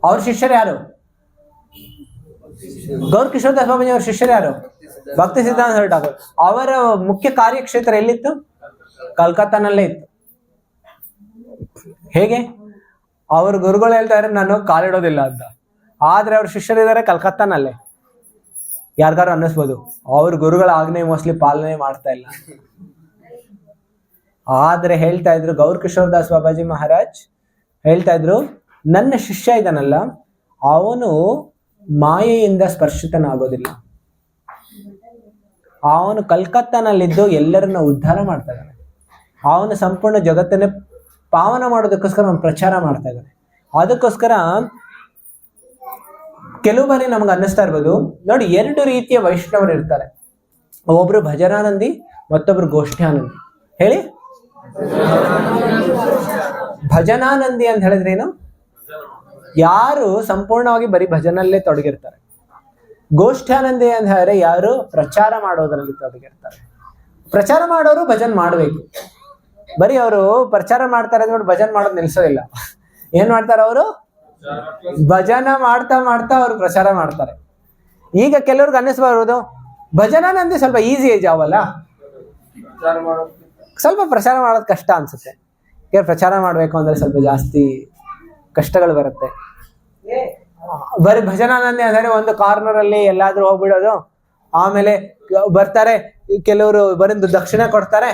ಅವ್ರ ಶಿಷ್ಯರು ಯಾರು? ಗೌರಕಿಶೋರದಾಸ್ ಬಾಬಾಜಿ ಅವ್ರ ಶಿಷ್ಯರು ಯಾರು? ಭಕ್ತಿ ಸಿದ್ಧಾಂತ ಸರಸ್ವತಿ ಠಾಕೂರ್. ಅವರ ಮುಖ್ಯ ಕಾರ್ಯಕ್ಷೇತ್ರ ಎಲ್ಲಿತ್ತು? ಕಲ್ಕತ್ತಾನಲ್ಲೇ ಇತ್ತು. ಹೇಗೆ? ಅವ್ರ ಗುರುಗಳು ಹೇಳ್ತಾರೆ ನಾನು ಕಾಲಿಡೋದಿಲ್ಲ ಅಂತ, ಆದ್ರೆ ಅವ್ರ ಶಿಷ್ಯರಿದ್ದಾರೆ ಕಲ್ಕತ್ತಾನಲ್ಲೇ. ಯಾರಿಗಾರು ಅನ್ನಿಸ್ಬೋದು ಅವ್ರ ಗುರುಗಳ ಆಜ್ಞೆ ಮೋಸ್ಟ್ಲಿ ಪಾಲನೆ ಮಾಡ್ತಾ ಇಲ್ಲ. ಆದ್ರೆ ಹೇಳ್ತಾ ಇದ್ರು ಗೌರ್ ಕಿಶೋರ್ ದಾಸ್ ಬಾಬಾಜಿ ಮಹಾರಾಜ್ ಹೇಳ್ತಾ ಇದ್ರು, ನನ್ನ ಶಿಷ್ಯ ಇದ್ದಾನಲ್ಲ ಅವನು ಮಾಯೆಯಿಂದ ಸ್ಪರ್ಶಿತನಾಗೋದಿಲ್ಲ. ಅವನು ಕಲ್ಕತ್ತಾನಲ್ಲಿದ್ದು ಎಲ್ಲರನ್ನ ಉದ್ಧಾರ ಮಾಡ್ತಾ ಇದ್ದಾನೆ. ಅವನು ಸಂಪೂರ್ಣ ಜಗತ್ತನ್ನೇ ಪಾವನ ಮಾಡೋದಕ್ಕೋಸ್ಕರ ಅವನು ಪ್ರಚಾರ ಮಾಡ್ತಾ ಇದ್ದಾನೆ. ಅದಕ್ಕೋಸ್ಕರ ಕೆಲವು ಬಾರಿ ನಮ್ಗೆ ಅನ್ನಿಸ್ತಾ ಇರ್ಬೋದು ನೋಡಿ, 2 ರೀತಿಯ ವೈಷ್ಣವರು ಇರ್ತಾರೆ. ಒಬ್ರು ಭಜನಾನಂದಿ, ಮತ್ತೊಬ್ರು ಗೋಷ್ಠ್ಯಾನಂದಿ. ಹೇಳಿ, ಭಜನಾನಂದಿ ಅಂತ ಹೇಳಿದ್ರೇನು? ಯಾರು ಸಂಪೂರ್ಣವಾಗಿ ಬರೀ ಭಜನಲ್ಲೇ ತೊಡಗಿರ್ತಾರೆ. ಗೋಷ್ಠ್ಯಾನಂದಿ ಅಂತ ಹೇಳಿದ್ರೆ ಯಾರು ಪ್ರಚಾರ ಮಾಡೋದ್ರಲ್ಲಿ ತೊಡಗಿರ್ತಾರೆ. ಪ್ರಚಾರ ಮಾಡೋರು ಭಜನ್ ಮಾಡಬೇಕು. ಬರೀ ಅವರು ಪ್ರಚಾರ ಮಾಡ್ತಾರೆ ಅಂದ್ಬಿಟ್ಟು ಭಜನ್ ಮಾಡೋದು ನಿಲ್ಸೋದಿಲ್ಲ. ಏನ್ ಮಾಡ್ತಾರೆ ಅವರು? ಭಜನ ಮಾಡ್ತಾ ಮಾಡ್ತಾ ಅವರು ಪ್ರಚಾರ ಮಾಡ್ತಾರೆ. ಈಗ ಕೆಲವ್ರಿಗೆ ಅನ್ನಿಸ್ಬಾರ್ದು ಭಜನಾನಂದಿ ಸ್ವಲ್ಪ ಈಸಿ ಜಾವಲ್ಲ, ಸ್ವಲ್ಪ ಪ್ರಚಾರ ಮಾಡೋದು ಕಷ್ಟ ಅನ್ಸುತ್ತೆ. ಪ್ರಚಾರ ಮಾಡ್ಬೇಕು ಅಂದ್ರೆ ಸ್ವಲ್ಪ ಜಾಸ್ತಿ ಕಷ್ಟಗಳು ಬರುತ್ತೆ. ಬರೀ ಭಜನಾನಂದಿ ಅಂದ್ರೆ ಒಂದು ಕಾರ್ನರ್ ಅಲ್ಲಿ ಎಲ್ಲಾದ್ರೂ ಹೋಗ್ಬಿಡೋದು, ಆಮೇಲೆ ಬರ್ತಾರೆ ಕೆಲವರು ಬರಿಂದ ದಕ್ಷಿಣ ಕೊಡ್ತಾರೆ,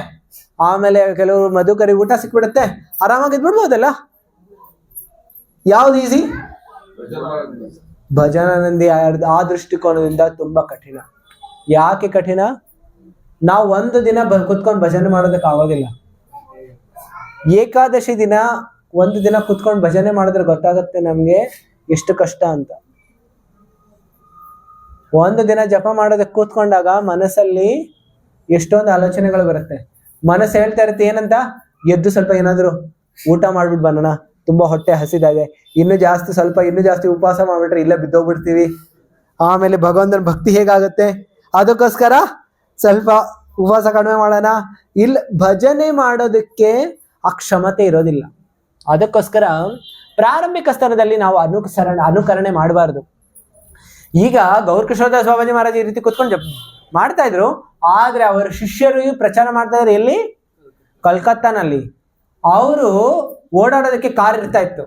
ಆಮೇಲೆ ಕೆಲವರು ಮಧುಕರಿ ಊಟ ಸಿಕ್ಬಿಡುತ್ತೆ, ಆರಾಮಾಗಿ ಬಿಡ್ಬೋದಲ್ಲ. ಯಾವ್ದು ಈಸಿ? ಭಜನಾನಂದಿ ಆ ದೃಷ್ಟಿಕೋನದಿಂದ ತುಂಬಾ ಕಠಿಣ. ಯಾಕೆ ಕಠಿಣ? ನಾವು ಒಂದು ದಿನ ಕುತ್ಕೊಂಡು ಭಜನೆ ಮಾಡೋದಕ್ಕೆ ಆಗೋದಿಲ್ಲ. ಏಕಾದಶಿ ದಿನ ಒಂದು ದಿನ ಕುತ್ಕೊಂಡು ಭಜನೆ ಮಾಡಿದ್ರೆ ಗೊತ್ತಾಗುತ್ತೆ ನಮ್ಗೆ ಎಷ್ಟು ಕಷ್ಟ ಅಂತ. ಒಂದು ದಿನ ಜಪ ಮಾಡೋದಕ್ಕೆ ಕೂತ್ಕೊಂಡಾಗ ಮನಸ್ಸಲ್ಲಿ ಎಷ್ಟೊಂದು ಆಲೋಚನೆಗಳು ಬರುತ್ತೆ. ಮನಸ್ಸು ಹೇಳ್ತಾ ಇರುತ್ತೆ ಏನಂತ, ಎದ್ದು ಸ್ವಲ್ಪ ಏನಾದ್ರು ಊಟ ಮಾಡ್ಬಿಟ್ಟು ಬರೋಣ, ತುಂಬಾ ಹೊಟ್ಟೆ ಹಸಿದಾಗೆ, ಇನ್ನೂ ಜಾಸ್ತಿ ಉಪವಾಸ ಮಾಡ್ಬಿಟ್ರೆ ಇಲ್ಲೇ ಬಿದ್ದೋಗ್ಬಿಡ್ತೀವಿ, ಆಮೇಲೆ ಭಗವಂತನ ಭಕ್ತಿ ಹೇಗಾಗುತ್ತೆ, ಅದಕ್ಕೋಸ್ಕರ ಸ್ವಲ್ಪ ಉಪವಾಸ ಕಡಿಮೆ ಮಾಡೋಣ. ಇಲ್ಲ, ಭಜನೆ ಮಾಡೋದಕ್ಕೆ ಆ ಕ್ಷಮತೆ ಇರೋದಿಲ್ಲ. ಅದಕ್ಕೋಸ್ಕರ ಪ್ರಾರಂಭಿಕ ಸ್ತರದಲ್ಲಿ ನಾವು ಅನುಕರಣೆ ಮಾಡಬಾರ್ದು. ಈಗ ಗೌರ್ ಕಿಶೋರ್ ದಾಸ್ ಬಾಬಾಜಿ ಮಹಾರಾಜ್ ಈ ರೀತಿ ಕುತ್ಕೊಂಡು ಮಾಡ್ತಾ ಇದ್ರು, ಆದ್ರೆ ಅವರ ಶಿಷ್ಯರು ಪ್ರಚಾರ ಮಾಡ್ತಾ ಇದ್ರು ಎಲ್ಲಿ? ಕಲ್ಕತ್ತಾನಲ್ಲಿ. ಅವರು ಓಡಾಡೋದಕ್ಕೆ ಕಾರ್ ಇರ್ತಾ ಇತ್ತು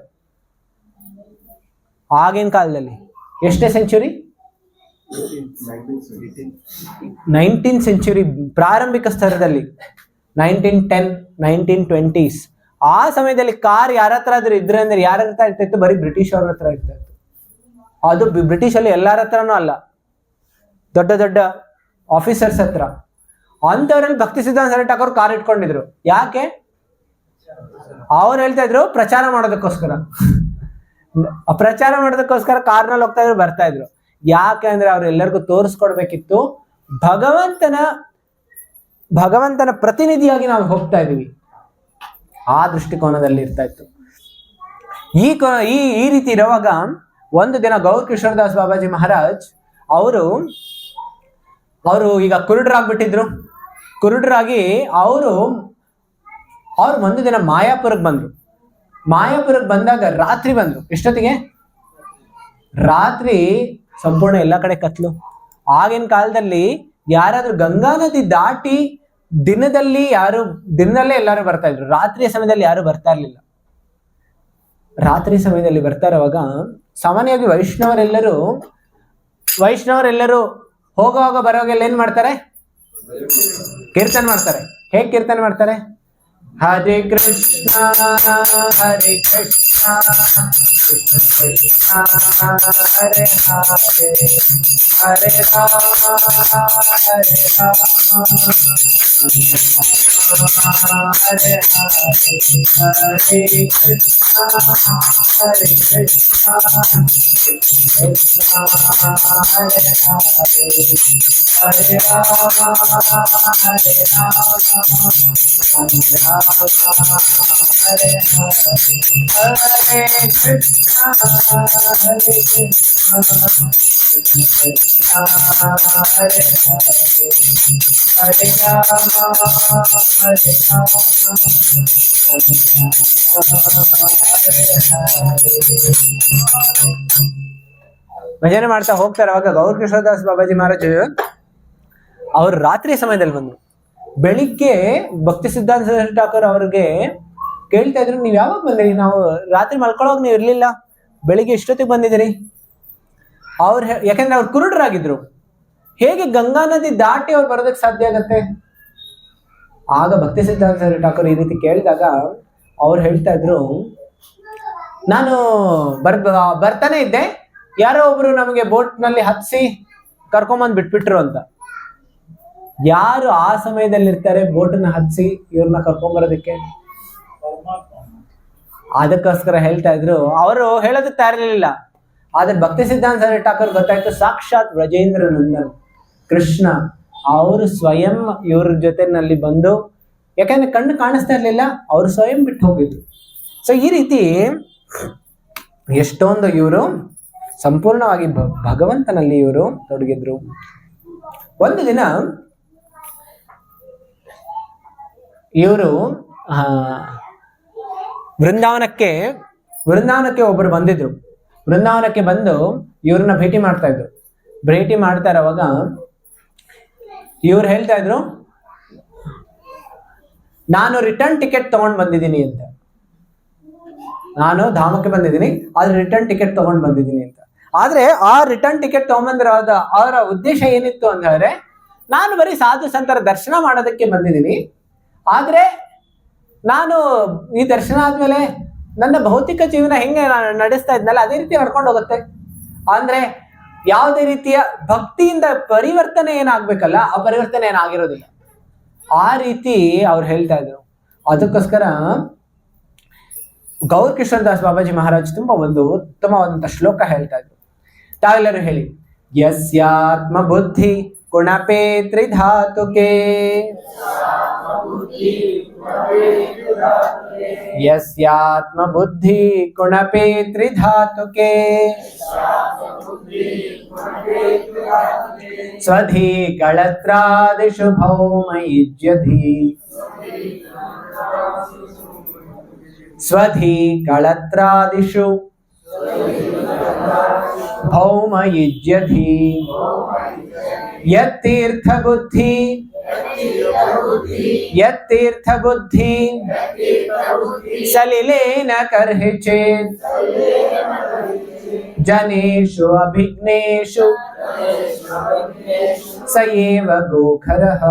ಆಗಿನ ಕಾಲದಲ್ಲಿ. ಎಷ್ಟನೇ ಸೆಂಚುರಿ? 19th ಸೆಂಚುರಿ ಪ್ರಾರಂಭಿಕ ಸ್ತರದಲ್ಲಿ, 1910, 1920s. ಆ ಸಮಯದಲ್ಲಿ ಕಾರ್ ಯಾರ ಹತ್ರ ಆದ್ರೂ ಇದ್ರೆ ಅಂದ್ರೆ ಯಾರ ಹತ್ರ ಇರ್ತಾಯಿತ್ತು? ಬರೀ ಬ್ರಿಟಿಷ್ ಅವ್ರ ಹತ್ರ ಇರ್ತಾ ಇತ್ತು. ಅದು ಬ್ರಿಟಿಷ್ ಅಲ್ಲಿ ಎಲ್ಲಾರ ಹತ್ರನೂ ಅಲ್ಲ, ದೊಡ್ಡ ದೊಡ್ಡ ಆಫೀಸರ್ಸ್ ಹತ್ರ. ಅಂತವ್ರಲ್ಲಿ ಭಕ್ತಿ ಸಿದ್ಧಾಂತ ಸರಳ ಠಾಕೂರ್ ಕಾರ್ ಇಟ್ಕೊಂಡಿದ್ರು. ಯಾಕೆ? ಅವ್ರು ಹೇಳ್ತಾ ಇದ್ರು ಪ್ರಚಾರ ಮಾಡೋದಕ್ಕೋಸ್ಕರ. ಪ್ರಚಾರ ಮಾಡೋದಕ್ಕೋಸ್ಕರ ಕಾರ್ನಲ್ಲಿ ಹೋಗ್ತಾ ಇದ್ರು, ಬರ್ತಾ ಇದ್ರು. ಯಾಕೆ ಅಂದ್ರೆ ಅವ್ರು ಎಲ್ಲರಿಗೂ ತೋರಿಸ್ಕೊಡ್ಬೇಕಿತ್ತು ಭಗವಂತನ ಪ್ರತಿನಿಧಿಯಾಗಿ ನಾವು ಹೋಗ್ತಾ ಇದೀವಿ. ಆ ದೃಷ್ಟಿಕೋನದಲ್ಲಿ ಇರ್ತಾ ಇತ್ತು. ಈ ರೀತಿ ಇರುವಾಗ ಒಂದು ದಿನ ಗೌರ್ ಕಿಶೋರ್ ದಾಸ್ ಬಾಬಾಜಿ ಮಹಾರಾಜ್ ಅವರು ಈಗ ಕುರುಡರಾಗ್ಬಿಟ್ಟಿದ್ರು. ಕುರುಡರಾಗಿ ಅವರು ಒಂದು ದಿನ ಮಾಯಾಪುರಕ್ಕೆ ಬಂದ್ರು. ಮಾಯಾಪುರಕ್ಕೆ ಬಂದಾಗ ರಾತ್ರಿ ಬಂದ್ರು. ಎಷ್ಟೊತ್ತಿಗೆ? ರಾತ್ರಿ ಸಂಪೂರ್ಣ ಎಲ್ಲ ಕಡೆ ಕತ್ಲು. ಆಗಿನ ಕಾಲದಲ್ಲಿ ಯಾರಾದ್ರೂ ಗಂಗಾ ನದಿ ದಾಟಿ ದಿನದಲ್ಲೇ ಎಲ್ಲರೂ ಬರ್ತಾ ಇದ್ರು. ರಾತ್ರಿಯ ಸಮಯದಲ್ಲಿ ಯಾರು ಬರ್ತಾ ಇರ್ಲಿಲ್ಲ. ರಾತ್ರಿ ಸಮಯದಲ್ಲಿ ಬರ್ತಾ ಇರುವಾಗ ಸಾಮಾನ್ಯವಾಗಿ ವೈಷ್ಣವರೆಲ್ಲರೂ ಹೋಗುವಾಗ ಬರೋವಾಗೆಲ್ಲ ಏನ್ ಮಾಡ್ತಾರೆ? ಕೀರ್ತನೆ ಮಾಡ್ತಾರೆ. ಹೇಗೆ ಕೀರ್ತನೆ ಮಾಡ್ತಾರೆ? ಹರೇ ಕೃಷ್ಣ ಹರೇ ಕೃಷ್ಣ ಕೃಷ್ಣ ಕೃಷ್ಣ ಹರೇ ಹರೇ ಹರೇ ರಾಮ ಹರೇ ರಾಮ ಹರೇ ಹರೇ ಹರೇ ಕೃಷ್ಣ ಹರೇ ಕೃಷ್ಣ ಕೃಷ್ಣ ಹರೇ ಹರೇ ಹರೇ ರಾಮ ಹರೇ ರಾಮ ಹರೇ ಹರೇ ಕೃಷ್ಣ ಹರೇ ಕೃಷ್ಣ ಕೃಷ್ಣ ಹರೇ ಹರೇ ಹರೇ ರಾಮ ಹರೇ ರಾಮ ಭಜನೆ ಮಾಡ್ತಾ ಹೋಗ್ತಾರೆ. ಅವಾಗ ಗೌರ್ ಕಿಶೋರ್ ದಾಸ್ ಬಾಬಾಜಿ ಮಹಾರಾಜ್ ಅವರು ರಾತ್ರಿ ಸಮಯದಲ್ಲಿ ಬಂದ್ರು. ಬೆಳಿಗ್ಗೆ ಭಕ್ತಿ ಸಿದ್ಧಾಂತ ಠಾಕೂರ್ ಅವ್ರಿಗೆ ಕೇಳ್ತಾ ಇದ್ರು, ನೀವ್ ಯಾವಾಗ ಬಂದಿರಿ? ನಾವು ರಾತ್ರಿ ಮಲ್ಕೊಳ್ಳೋವಾಗ ನೀವು ಇರ್ಲಿಲ್ಲ, ಬೆಳಿಗ್ಗೆ ಇಷ್ಟೊತ್ತಿಗೆ ಬಂದಿದ್ದೀರಿ. ಯಾಕಂದ್ರೆ ಅವ್ರು ಕುರುಡರಾಗಿದ್ರು. ಹೇಗೆ ಗಂಗಾ ನದಿ ದಾಟಿ ಅವ್ರು ಬರೋದಕ್ಕೆ ಸಾಧ್ಯ ಆಗತ್ತೆ? ಆಗ ಭಕ್ತಿ ಸಿದ್ಧಾಂತ ಠಾಕೂರ್ ಈ ರೀತಿ ಕೇಳಿದಾಗ ಅವ್ರು ಹೇಳ್ತಾ ಇದ್ರು, ನಾನು ಬರ್ತಾನೆ ಇದ್ದೆ, ಯಾರೋ ಒಬ್ರು ನಮಗೆ ಬೋಟ್ ನಲ್ಲಿ ಹತ್ಸಿ ಕರ್ಕೊಂಬಂದ್ ಬಿಟ್ಬಿಟ್ರು ಅಂತ. ಯಾರು ಆ ಸಮಯದಲ್ಲಿ ಇರ್ತಾರೆ ಬೋಟನ್ನ ಹತ್ಸಿ ಇವ್ರನ್ನ ಕರ್ಕೊಂಬರೋದಕ್ಕೆ? ಅದಕ್ಕೋಸ್ಕರ ಹೇಳ್ತಾ ಇದ್ರು, ಅವರು ಹೇಳೋದಕ್ಕೆ ತಯಾರಿರ್ಲಿಲ್ಲ. ಆದ್ರೆ ಭಕ್ತಿ ಸಿದ್ಧಾಂತ ಠಾಕೂರ್ ಗೊತ್ತಾಯ್ತು, ಸಾಕ್ಷಾತ್ ವ್ರಜೇಂದ್ರ ನಂದನ್ ಕೃಷ್ಣ ಅವರು ಸ್ವಯಂ ಇವ್ರ ಜೊತೆನಲ್ಲಿ ಬಂದು, ಯಾಕಂದ್ರೆ ಕಣ್ಣು ಕಾಣಿಸ್ತಾ ಇರ್ಲಿಲ್ಲ, ಅವರು ಸ್ವಯಂ ಬಿಟ್ಟು ಹೋಗಿದ್ರು. ಸೊ ಈ ರೀತಿ ಎಷ್ಟೊಂದು ಇವರು ಸಂಪೂರ್ಣವಾಗಿ ಭಗವಂತನಲ್ಲಿ ಇವರು ತೊಡಗಿದ್ರು. ಒಂದು ದಿನ ಇವರು ವೃಂದಾವನಕ್ಕೆ ಒಬ್ಬರು ಬಂದಿದ್ರು. ವೃಂದಾವನಕ್ಕೆ ಬಂದು ಇವ್ರನ್ನ ಭೇಟಿ ಮಾಡ್ತಾ ಇದ್ರು. ಭೇಟಿ ಮಾಡ್ತಾ ಇರೋವಾಗ ಇವ್ರು ಹೇಳ್ತಾ ಇದ್ರು, ನಾನು ರಿಟರ್ನ್ ಟಿಕೆಟ್ ತಗೊಂಡ್ ಬಂದಿದ್ದೀನಿ ಅಂತ. ನಾನು ಧಾಮಕ್ಕೆ ಬಂದಿದ್ದೀನಿ, ಆದ್ರೆ ರಿಟರ್ನ್ ಟಿಕೆಟ್ ತಗೊಂಡ್ ಬಂದಿದ್ದೀನಿ ಅಂತ. ಆದ್ರೆ ಆ ರಿಟರ್ನ್ ಟಿಕೆಟ್ ತಗೊಂಬಂದಿರೋದ ಅವರ ಉದ್ದೇಶ ಏನಿತ್ತು ಅಂತ ಹೇಳಿದ್ರೆ, ನಾನು ಬರೀ ಸಾಧು ಸಂತರ ದರ್ಶನ ಮಾಡೋದಕ್ಕೆ ಬಂದಿದ್ದೀನಿ, ಆದ್ರೆ ನಾನು ಈ ದರ್ಶನ ಆದ್ಮೇಲೆ ನನ್ನ ಭೌತಿಕ ಜೀವನ ಹೆಂಗೆ ನಡೆಸ್ತಾ ಇದ್ನಲ್ಲ ಅದೇ ರೀತಿ ನಡ್ಕೊಂಡು ಹೋಗುತ್ತೆ. ಅಂದ್ರೆ ಯಾವುದೇ ರೀತಿಯ ಭಕ್ತಿಯಿಂದ ಪರಿವರ್ತನೆ ಏನಾಗ್ಬೇಕಲ್ಲ, ಆ ಪರಿವರ್ತನೆ ಏನಾಗಿರೋದಿಲ್ಲ. ಆ ರೀತಿ ಅವ್ರು ಹೇಳ್ತಾ ಇದ್ರು. ಅದಕ್ಕೋಸ್ಕರ ಗೌರ್ ಕಿಶೋರ್ ದಾಸ್ ಬಾಬಾಜಿ ಮಹಾರಾಜ್ ತುಂಬಾ ಒಂದು ಉತ್ತಮವಾದಂತಹ ಶ್ಲೋಕ ಹೇಳ್ತಾ ಇದ್ರು. ತಾವೆಲ್ಲರೂ ಹೇಳಿ, ಯಸ್ಯಾತ್ಮ ಬುದ್ಧಿ ಗುಣಪೇ ತ್ರಿಧಾತುಕೆ, ಯಸ್ಯಾತ್ಮ ಬುದ್ಧಿ ಗುಣಪೇ ತ್ರಿಧಾತುಕೆ, ಸ್ವಧಿ ಕಳತ್ರಾದಿಷು ಭೌಮಯುಜ್ಯಧಿ, ಸ್ವಧಿ ಕಳತ್ರಾದಿಷು ಭೌಮಯುಜ್ಯಧಿ, ಯತ್ತೀರ್ಥ ಬುದ್ಧಿ ಸಲಿಲೇನ ಕರ್ಹಿ ಚೇತ್, ಜನೇಷು ಅಭಿಜ್ಞೇಷು ಸಯೇವ ಗೋಖರಃ,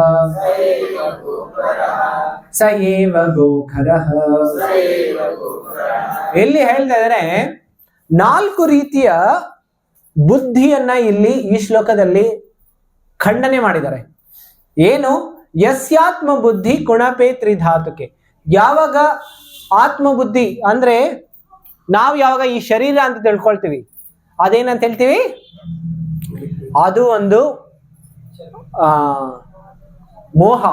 ಸಯೇವ ಗೋಖರಃ. ಇಲ್ಲಿ ಹೇಳ್ತಾ ಇದ್ದಾರೆ, 4 ರೀತಿಯ ಬುದ್ಧಿಯನ್ನ ಇಲ್ಲಿ ಈ ಶ್ಲೋಕದಲ್ಲಿ ಖಂಡನೆ ಮಾಡಿದ್ದಾರೆ. ಏನು? ಯಸ್ಯಾತ್ಮ ಬುದ್ಧಿ ಕುಣಪೇ ತ್ರಿಧಾತುಕೆ. ಯಾವಾಗ ಆತ್ಮಬುದ್ಧಿ ಅಂದ್ರೆ ನಾವು ಯಾವಾಗ ಈ ಶರೀರ ಅಂತ ತಿಳ್ಕೊಳ್ತೀವಿ, ಅದೇನಂತ ಹೇಳ್ತೀವಿ? ಅದು ಒಂದು ಮೋಹ.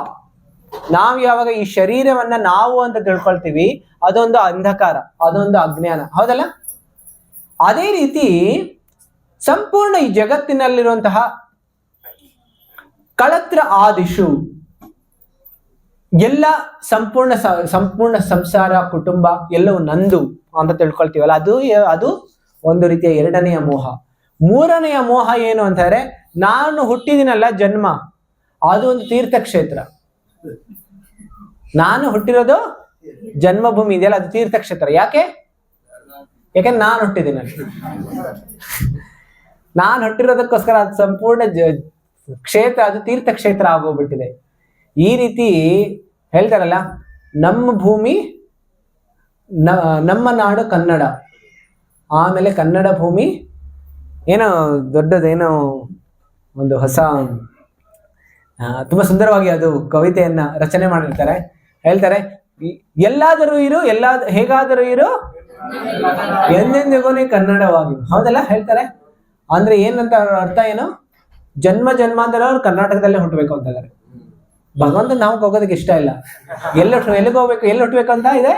ನಾವು ಯಾವಾಗ ಈ ಶರೀರವನ್ನ ನಾವು ಅಂತ ತಿಳ್ಕೊಳ್ತೀವಿ, ಅದೊಂದು ಅಂಧಕಾರ, ಅದೊಂದು ಅಜ್ಞಾನ, ಹೌದಲ್ಲ? ಅದೇ ರೀತಿ ಸಂಪೂರ್ಣ ಈ ಜಗತ್ತಿನಲ್ಲಿರುವಂತಹ ಕಳತ್ರ ಆದಿಶು ಎಲ್ಲ ಸಂಪೂರ್ಣ ಸಂಸಾರ, ಕುಟುಂಬ ಎಲ್ಲವೂ ನಂದು ಅಂತ ತಿಳ್ಕೊಳ್ತೀವಲ್ಲ, ಅದು ಒಂದು ರೀತಿಯ 2ನೆಯ ಮೋಹ. 3ನೆಯ ಮೋಹ ಏನು ಅಂತಂದ್ರೆ, ನಾನು ಹುಟ್ಟಿದಿನಲ್ಲ ಜನ್ಮ, ಅದು ಒಂದು ತೀರ್ಥಕ್ಷೇತ್ರ. ನಾನು ಹುಟ್ಟಿರೋದು ಜನ್ಮಭೂಮಿ ಇದೆಯಲ್ಲ, ಅದು ತೀರ್ಥಕ್ಷೇತ್ರ. ಯಾಕೆಂದ್ರೆ ನಾನು ಹುಟ್ಟಿದ್ದೀನಲ್ಲ, ನಾನು ಹುಟ್ಟಿರೋದಕ್ಕೋಸ್ಕರ ಅದು ಸಂಪೂರ್ಣ ಕ್ಷೇತ್ರ, ಅದು ತೀರ್ಥಕ್ಷೇತ್ರ ಆಗೋಗ್ಬಿಟ್ಟಿದೆ. ಈ ರೀತಿ ಹೇಳ್ತಾರಲ್ಲ, ನಮ್ಮ ಭೂಮಿ ನಮ್ಮ ನಾಡು ಕನ್ನಡ, ಆಮೇಲೆ ಕನ್ನಡ ಭೂಮಿ ಏನೋ ದೊಡ್ಡದೇನೋ ಒಂದು ಹೊಸ ತುಂಬಾ ಸುಂದರವಾಗಿ ಅದು ಕವಿತೆಯನ್ನ ರಚನೆ ಮಾಡಿರ್ತಾರೆ. ಹೇಳ್ತಾರೆ, ಎಲ್ಲಾದರೂ ಇರು, ಹೇಗಾದರೂ ಇರು, ಎಂದೆಂದಿಗೂ ಕನ್ನಡವಾಗಿ, ಹೌದಲ್ಲ? ಹೇಳ್ತಾರೆ. ಅಂದ್ರೆ ಏನಂತ ಅರ್ಥ ಏನು? ಜನ್ಮ ಜನ್ಮಾಂತರ ಅವ್ರು ಕರ್ನಾಟಕದಲ್ಲೇ ಹುಟ್ಟಬೇಕು ಅಂತ ಇದ್ದಾರೆ. ಭಗವಂತ ನಾವು ಹೋಗೋದಕ್ಕೆ ಇಷ್ಟ ಇಲ್ಲ. ಎಲ್ಲಿಗೆ ಹೋಗ್ಬೇಕು, ಎಲ್ಲಿ ಹುಟ್ಟಬೇಕು ಅಂತ ಇದೆ?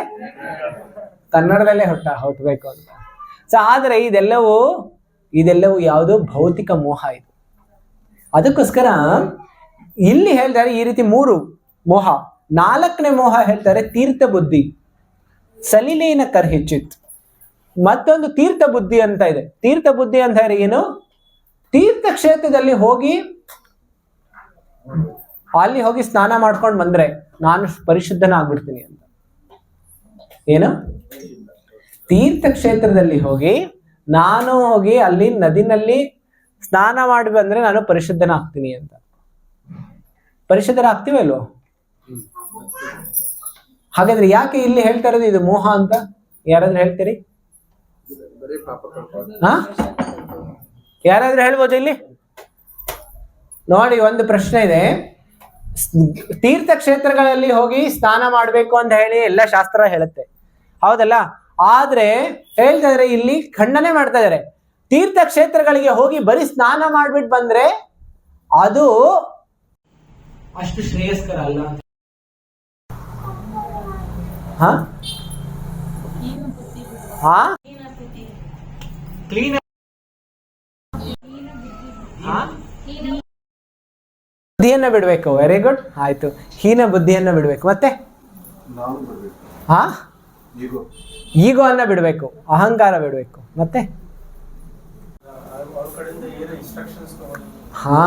ಕನ್ನಡದಲ್ಲೇ ಹುಟ್ಟಬೇಕು ಅಂತ. ಸೊ ಆದ್ರೆ ಇದೆಲ್ಲವೂ ಯಾವುದು? ಭೌತಿಕ ಮೋಹ ಇದು. ಅದಕ್ಕೋಸ್ಕರ ಇಲ್ಲಿ ಹೇಳ್ತಾರೆ ಈ ರೀತಿ 3 ಮೋಹ. 4ನೇ ಮೋಹ ಹೇಳ್ತಾರೆ ತೀರ್ಥ ಬುದ್ಧಿ, ಸಲಿಲೇನ ಕರ್ಹಿಚಿತ್. ಮತ್ತೊಂದು ತೀರ್ಥ ಬುದ್ಧಿ ಅಂತ ಇದೆ. ತೀರ್ಥ ಬುದ್ಧಿ ಅಂತ ಹೇಳಿ ಏನು? ತೀರ್ಥಕ್ಷೇತ್ರದಲ್ಲಿ ಅಲ್ಲಿ ಹೋಗಿ ಸ್ನಾನ ಮಾಡ್ಕೊಂಡು ಬಂದ್ರೆ ನಾನು ಪರಿಶುದ್ಧನ ಆಗ್ಬಿಡ್ತೀನಿ ಅಂತ. ಏನು? ತೀರ್ಥಕ್ಷೇತ್ರದಲ್ಲಿ ನಾನು ಹೋಗಿ ಅಲ್ಲಿ ನದಿನಲ್ಲಿ ಸ್ನಾನ ಮಾಡಿ ಬಂದ್ರೆ ನಾನು ಪರಿಶುದ್ಧನ ಆಗ್ತೀನಿ ಅಂತ. ಪರಿಶುದ್ಧನ ಆಗ್ತೀವ ಇಲ್ವೋ? ಹಾಗಾದ್ರೆ ಯಾಕೆ ಇಲ್ಲಿ ಹೇಳ್ತಾ ಇರೋದು ಇದು ಮೋಹ ಅಂತ? ಯಾರಾದ್ರೂ ಹೇಳ್ತೀರಿ? ಹಾ, ಯಾರಾದ್ರೂ ಹೇಳ್ಬೋದು ಇಲ್ಲಿ? ನೋಡಿ, ಒಂದು ಪ್ರಶ್ನೆ ಇದೆ. ತೀರ್ಥಕ್ಷೇತ್ರಗಳಲ್ಲಿ ಹೋಗಿ ಸ್ನಾನ ಮಾಡ್ಬೇಕು ಅಂತ ಹೇಳಿ ಎಲ್ಲ ಶಾಸ್ತ್ರ ಹೇಳುತ್ತೆ, ಹೌದಲ್ಲ? ಆದ್ರೆ ಹೇಳ್ತಾ ಇದಾರೆ, ಇಲ್ಲಿ ಖಂಡನೆ ಮಾಡ್ತಾ ಇದಾರೆ, ತೀರ್ಥಕ್ಷೇತ್ರಗಳಿಗೆ ಹೋಗಿ ಬರೀ ಸ್ನಾನ ಮಾಡ್ಬಿಟ್ಟು ಬಂದ್ರೆ ಅದು ಅಷ್ಟು ಶ್ರೇಯಸ್ಕರ ಅಲ್ಲ. ಹಾ ಹಾ ಕ್ಲೀನ್ ಬುದ್ಧಿಯನ್ನ ಬಿಡ್ಬೇಕು. ವೆರಿ ಗುಡ್, ಆಯ್ತು. ಹೀನ ಬುದ್ಧಿಯನ್ನ ಬಿಡ್ಬೇಕು. ಮತ್ತೆ ಹಾ ಈಗೋ ಅನ್ನ ಬಿಡ್ಬೇಕು, ಅಹಂಕಾರ ಬಿಡ್ಬೇಕು. ಮತ್ತೆ ಹಾ,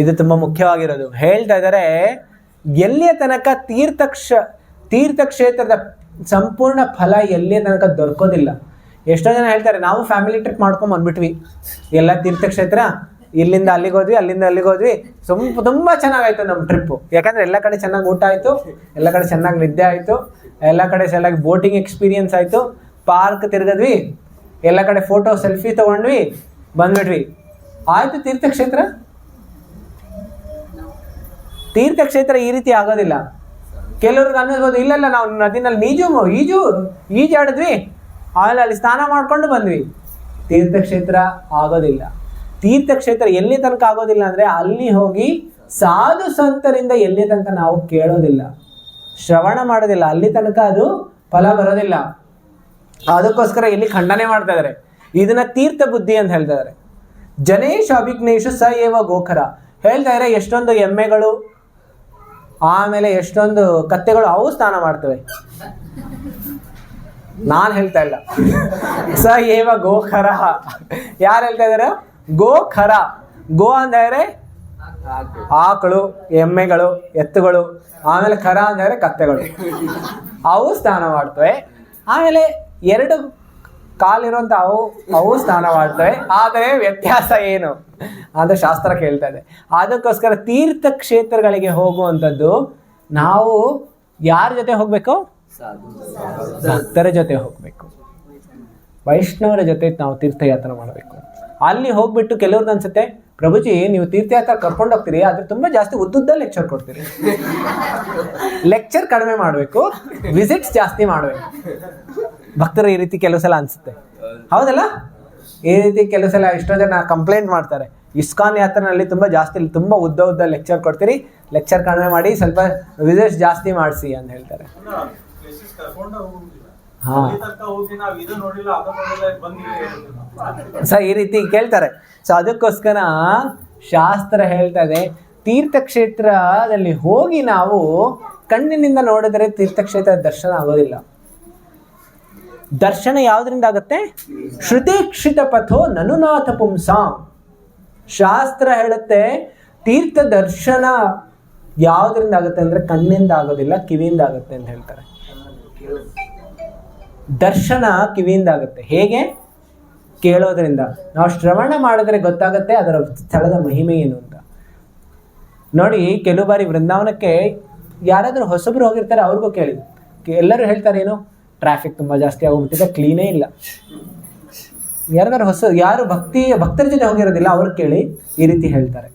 ಇದು ತುಂಬಾ ಮುಖ್ಯವಾಗಿರೋದು. ಹೇಳ್ತಾ ಇದ್ದಾರೆ, ಎಲ್ಲಿಯ ತನಕ ತೀರ್ಥಕ್ಷೇತ್ರದ ಸಂಪೂರ್ಣ ಫಲ ಎಲ್ಲಿಯ ತನಕ ದೊರಕೋದಿಲ್ಲ. ಎಷ್ಟೋ ಜನ ಹೇಳ್ತಾರೆ, ನಾವು ಫ್ಯಾಮಿಲಿ ಟ್ರಿಪ್ ಮಾಡ್ಕೊಂಡ್ ಬಂದ್ಬಿಟ್ವಿ, ಎಲ್ಲ ತೀರ್ಥಕ್ಷೇತ್ರ, ಇಲ್ಲಿಂದ ಅಲ್ಲಿಗೆ ಹೋದ್ವಿ, ಅಲ್ಲಿಂದ ಅಲ್ಲಿಗೆ ಹೋದ್ವಿ, ತುಂಬಾ ಚೆನ್ನಾಗಾಯ್ತು ನಮ್ಮ ಟ್ರಿಪ್ಪು. ಯಾಕಂದ್ರೆ ಎಲ್ಲ ಕಡೆ ಚೆನ್ನಾಗಿ ಊಟ ಆಯ್ತು, ಎಲ್ಲ ಕಡೆ ಚೆನ್ನಾಗಿ ನಿದ್ದೆ ಆಯ್ತು, ಎಲ್ಲ ಕಡೆ ಚೆನ್ನಾಗಿ ಬೋಟಿಂಗ್ ಎಕ್ಸ್ಪೀರಿಯನ್ಸ್ ಆಯ್ತು, ಪಾರ್ಕ್ ತಿರ್ಗದ್ವಿ, ಎಲ್ಲ ಕಡೆ ಫೋಟೋ ಸೆಲ್ಫಿ ತಗೊಂಡ್ವಿ, ಬಂದ್ಬಿಟ್ವಿ, ಆಯ್ತು. ತೀರ್ಥಕ್ಷೇತ್ರ ಈ ರೀತಿ ಆಗೋದಿಲ್ಲ. ಕೆಲವ್ರಿಗೆ ಅನ್ನಿಸ್ಬೋದು, ಇಲ್ಲೆಲ್ಲ ನಾವು ನದಿನಲ್ಲಿ ಈಜಾಡಿದ್ವಿ, ಆಮೇಲೆ ಅಲ್ಲಿ ಸ್ನಾನ ಮಾಡ್ಕೊಂಡು ಬಂದ್ವಿ. ತೀರ್ಥಕ್ಷೇತ್ರ ಆಗೋದಿಲ್ಲ. ತೀರ್ಥಕ್ಷೇತ್ರ ಎಲ್ಲಿ ತನಕ ಆಗೋದಿಲ್ಲ ಅಂದ್ರೆ, ಅಲ್ಲಿ ಹೋಗಿ ಸಾಧು ಸಂತರಿಂದ ಎಲ್ಲಿ ತನಕ ನಾವು ಕೇಳೋದಿಲ್ಲ, ಶ್ರವಣ ಮಾಡೋದಿಲ್ಲ, ಅಲ್ಲಿ ತನಕ ಅದು ಫಲ ಬರೋದಿಲ್ಲ. ಅದಕ್ಕೋಸ್ಕರ ಇಲ್ಲಿ ಖಂಡನೆ ಮಾಡ್ತಾ ಇದಾರೆ. ಇದನ್ನ ತೀರ್ಥ ಬುದ್ಧಿ ಅಂತ ಹೇಳ್ತಾ ಇದಾರೆ. ಜನೇಶ್ ಅಭಿಜ್ಞೇಶು ಸ ಏವ ಗೋಖರ. ಹೇಳ್ತಾ ಇದಾರೆ, ಎಷ್ಟೊಂದು ಎಮ್ಮೆಗಳು, ಆಮೇಲೆ ಎಷ್ಟೊಂದು ಕತ್ತೆಗಳು, ಅವು ಸ್ನಾನ ಮಾಡ್ತವೆ. ನಾನ್ ಹೇಳ್ತಾ ಇಲ್ಲ, ಸ ಏವ ಗೋಖರ. ಯಾರು ಹೇಳ್ತಾ ಇದಾರೆ? ಗೋಖರ. ಗೋ ಅಂದ್ರೆ ಆಕಳು, ಎಮ್ಮೆಗಳು, ಎತ್ತುಗಳು, ಆಮೇಲೆ ಖರ ಅಂದ್ರೆ ಕತ್ತೆಗಳು, ಅವು ಸ್ನಾನ ಮಾಡ್ತವೆ. ಆಮೇಲೆ ಎರಡು ಕಾಲಿರುವಂತ ಅವು ಸ್ನಾನ ಮಾಡ್ತವೆ. ಆದರೆ ವ್ಯತ್ಯಾಸ ಏನು ಅಂತ ಶಾಸ್ತ್ರ ಕೇಳ್ತಾ ಇದೆ. ಅದಕ್ಕೋಸ್ಕರ ತೀರ್ಥಕ್ಷೇತ್ರಗಳಿಗೆ ಹೋಗುವಂಥದ್ದು ನಾವು ಯಾರ ಜೊತೆ ಹೋಗ್ಬೇಕು? ಭಕ್ತರ ಜೊತೆ ಹೋಗ್ಬೇಕು, ವೈಷ್ಣವರ ಜೊತೆ ನಾವು ತೀರ್ಥಯಾತ್ರೆ ಮಾಡಬೇಕು. ಅಲ್ಲಿ ಹೋಗ್ಬಿಟ್ಟು ಕೆಲವ್ರಿಗೆ ಅನ್ಸುತ್ತೆ, ಪ್ರಭುಜಿ ನೀವು ತೀರ್ಥಯಾತ್ರೆ ಕರ್ಕೊಂಡು ಹೋಗ್ತೀರಿ, ಆದ್ರೆ ತುಂಬಾ ಜಾಸ್ತಿ ಉದ್ದುದ್ದ ಲೆಕ್ಚರ್ ಕೊಡ್ತೀರಿ. ಲೆಕ್ಚರ್ ಕಡಿಮೆ ಮಾಡಬೇಕು, ವಿಸಿಟ್ಸ್ ಜಾಸ್ತಿ ಮಾಡಬೇಕು. ಭಕ್ತರು ಈ ರೀತಿ ಕೆಲವು ಸಲ ಅನ್ಸುತ್ತೆ, ಹೌದಲ್ಲ? ಈ ರೀತಿ ಕೆಲವು ಸಲ ಎಷ್ಟೋ ಜನ ಕಂಪ್ಲೇಂಟ್ ಮಾಡ್ತಾರೆ, ಇಸ್ಕಾನ್ ಯಾತ್ರೆನಲ್ಲಿ ತುಂಬಾ ಉದ್ದ ಲೆಕ್ಚರ್ ಕೊಡ್ತೀರಿ, ಲೆಕ್ಚರ್ ಕಡಿಮೆ ಮಾಡಿ ಸ್ವಲ್ಪ ವಿಸಿಟ್ಸ್ ಜಾಸ್ತಿ ಮಾಡಿಸಿ ಅಂತ ಹೇಳ್ತಾರೆ. ಹಾ, ಸೊ ಈ ರೀತಿ ಕೇಳ್ತಾರೆ. ಸೊ ಅದಕ್ಕೋಸ್ಕರ ಶಾಸ್ತ್ರ ಹೇಳ್ತಾ ಇದೆ, ತೀರ್ಥಕ್ಷೇತ್ರದಲ್ಲಿ ಹೋಗಿ ನಾವು ಕಣ್ಣಿನಿಂದ ನೋಡಿದರೆ ತೀರ್ಥಕ್ಷೇತ್ರ ದರ್ಶನ ಆಗೋದಿಲ್ಲ. ದರ್ಶನ ಯಾವ್ದ್ರಿಂದ ಆಗುತ್ತೆ? ಶ್ರುತೀಕ್ಷಿತ ಪಥೋ ನನುನಾಥ ಪುಂಸಾಂ. ಶಾಸ್ತ್ರ ಹೇಳುತ್ತೆ, ತೀರ್ಥ ದರ್ಶನ ಯಾವ್ದ್ರಿಂದ ಆಗುತ್ತೆ ಅಂದ್ರೆ ಕಣ್ಣಿಂದ ಆಗೋದಿಲ್ಲ, ಕಿವಿಯಿಂದ ಆಗುತ್ತೆ ಅಂತ ಹೇಳ್ತಾರೆ. ದರ್ಶನ ಕಿವಿಯಿಂದ ಆಗುತ್ತೆ. ಹೇಗೆ? ಕೇಳೋದ್ರಿಂದ. ನಾವು ಶ್ರವಣ ಮಾಡಿದ್ರೆ ಗೊತ್ತಾಗುತ್ತೆ ಅದರ ಸ್ಥಳದ ಮಹಿಮೆ ಏನು ಅಂತ. ನೋಡಿ, ಕೆಲವು ಬಾರಿ ವೃಂದಾವನಕ್ಕೆ ಯಾರಾದ್ರೂ ಹೊಸಬ್ರು ಹೋಗಿರ್ತಾರೆ, ಅವ್ರಿಗೂ ಕೇಳಿ, ಎಲ್ಲರೂ ಹೇಳ್ತಾರೆ ಏನು, ಟ್ರಾಫಿಕ್ ತುಂಬಾ ಜಾಸ್ತಿ ಆಗೋಗ್ಬಿಟ್ಟಿದೆ, ಕ್ಲೀನೇ ಇಲ್ಲ. ಯಾರು ಭಕ್ತರ ಜೊತೆ ಹೋಗಿರೋದಿಲ್ಲ ಅವ್ರು ಕೇಳಿ ಈ ರೀತಿ ಹೇಳ್ತಾರೆ.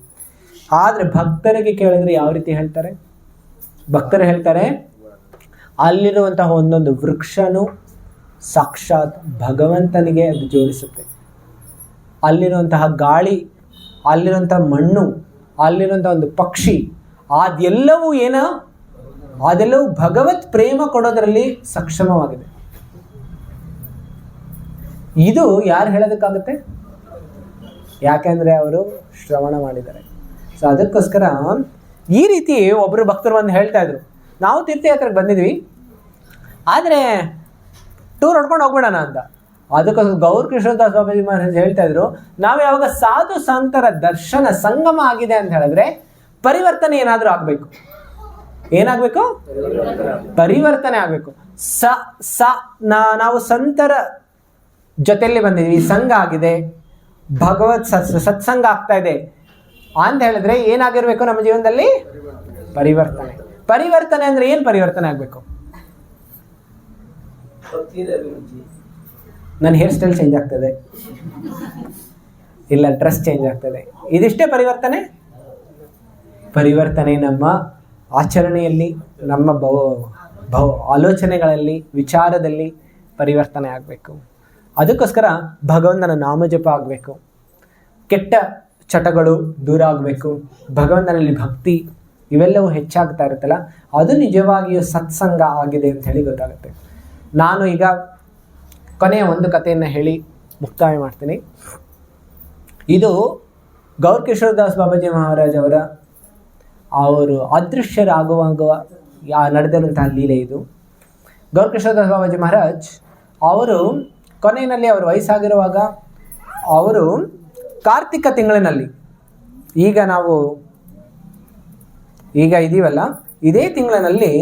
ಆದ್ರೆ ಭಕ್ತರಿಗೆ ಕೇಳಿದ್ರೆ ಯಾವ ರೀತಿ ಹೇಳ್ತಾರೆ? ಭಕ್ತರು ಹೇಳ್ತಾರೆ, ಅಲ್ಲಿರುವಂತಹ ಒಂದೊಂದು ವೃಕ್ಷನು ಸಾಕ್ಷಾತ್ ಭಗವಂತನಿಗೆ ಅದು ಜೋಡಿಸುತ್ತೆ. ಅಲ್ಲಿರುವಂತಹ ಗಾಳಿ, ಅಲ್ಲಿರುವಂತಹ ಮಣ್ಣು, ಅಲ್ಲಿರುವಂತಹ ಒಂದು ಪಕ್ಷಿ, ಅದೆಲ್ಲವೂ ಅದೆಲ್ಲವೂ ಭಗವತ್ ಪ್ರೇಮ ಕೊಡೋದ್ರಲ್ಲಿ ಸಕ್ಷಮವಾಗಿದೆ. ಇದು ಯಾರು ಹೇಳೋದಕ್ಕಾಗುತ್ತೆ? ಯಾಕೆಂದ್ರೆ ಅವರು ಶ್ರವಣ ಮಾಡಿದ್ದಾರೆ. ಸೊ ಅದಕ್ಕೋಸ್ಕರ ಈ ರೀತಿ ಒಬ್ರು ಭಕ್ತರು ಬಂದು ಹೇಳ್ತಾ ಇದ್ರು, ನಾವು ತೀರ್ಥಯಾತ್ರೆಗೆ ಬಂದಿದ್ವಿ, ಆದ್ರೆ ಟೂರ್ ಹೊಡ್ಕೊಂಡು ಹೋಗ್ಬಿಡೋಣ ಅಂತ. ಅದಕ್ಕೋಸ್ಕರ ಗೌರ್ ಕೃಷ್ಣದಾಸ್ ಸ್ವಾಮೀಜಿ ಮಹಾರಾಜ್ ಹೇಳ್ತಾ ಇದ್ರು, ನಾವು ಯಾವಾಗ ಸಾಧು ಸಂತರ ದರ್ಶನ ಸಂಗಮ ಆಗಿದೆ ಅಂತ ಹೇಳಿದ್ರೆ ಪರಿವರ್ತನೆ ಏನಾದ್ರೂ ಆಗ್ಬೇಕು. ಏನಾಗ್ಬೇಕು? ಪರಿವರ್ತನೆ ಆಗ್ಬೇಕು. ನಾವು ಸಂತರ ಜೊತೆಯಲ್ಲಿ ಬಂದಿದ್ವಿ, ಸಂಘ ಆಗಿದೆ, ಭಗವತ್ ಸತ್ಸಂಗ ಆಗ್ತಾ ಇದೆ ಅಂತ ಹೇಳಿದ್ರೆ ಏನಾಗಿರ್ಬೇಕು ನಮ್ಮ ಜೀವನದಲ್ಲಿ? ಪರಿವರ್ತನೆ. ಪರಿವರ್ತನೆ ಅಂದ್ರೆ ಏನ್ ಪರಿವರ್ತನೆ ಆಗ್ಬೇಕು? ನನ್ನ ಹೇರ್ ಸ್ಟೈಲ್ ಚೇಂಜ್ ಆಗ್ತದೆ, ಇಲ್ಲ ಡ್ರೆಸ್ ಚೇಂಜ್ ಆಗ್ತದೆ, ಇದಿಷ್ಟೇ ಪರಿವರ್ತನೆ? ಪರಿವರ್ತನೆ ನಮ್ಮ ಆಚರಣೆಯಲ್ಲಿ, ನಮ್ಮ ಆಲೋಚನೆಗಳಲ್ಲಿ, ವಿಚಾರದಲ್ಲಿ ಪರಿವರ್ತನೆ ಆಗಬೇಕು. ಅದಕ್ಕೋಸ್ಕರ ಭಗವಂತನ ನಾಮಜಪ ಆಗಬೇಕು, ಕೆಟ್ಟ ಚಟಗಳು ದೂರ ಆಗಬೇಕು, ಭಗವಂತನಲ್ಲಿ ಭಕ್ತಿ ಇವೆಲ್ಲವೂ ಹೆಚ್ಚಾಗ್ತಾ ಇರುತ್ತಲ್ಲ, ಅದು ನಿಜವಾಗಿಯೂ ಸತ್ಸಂಗ ಆಗಿದೆ ಅಂತ ಹೇಳಿ ಗೊತ್ತಾಗುತ್ತೆ. ನಾನು ಈಗ ಕೊನೆಯ ಒಂದು ಕಥೆಯನ್ನು ಹೇಳಿ ಮುಕ್ತಾಯ ಮಾಡ್ತೀನಿ. ಇದು ಗೌರ್ ಕಿಶೋರ್ ದಾಸ್ ಬಾಬಾಜಿ ಮಹಾರಾಜ್ ಅವರು ಅದೃಶ್ಯರಾಗುವಾಗ ನಡೆದಿರುವಂತಹ ಲೀಲೆ ಇದು. ಗೌರ್ ಕಿಶೋರ್ ದಾಸ್ ಬಾಬಾಜಿ ಮಹಾರಾಜ್ ಅವರು ಕೊನೆಯಲ್ಲಿ ಅವರು ವಯಸ್ಸಾಗಿರುವಾಗ ಅವರು ಕಾರ್ತಿಕ ತಿಂಗಳಿನಲ್ಲಿ, ಈಗ ಇದೀವಲ್ಲ ಇದೇ ತಿಂಗಳಿನಲ್ಲಿ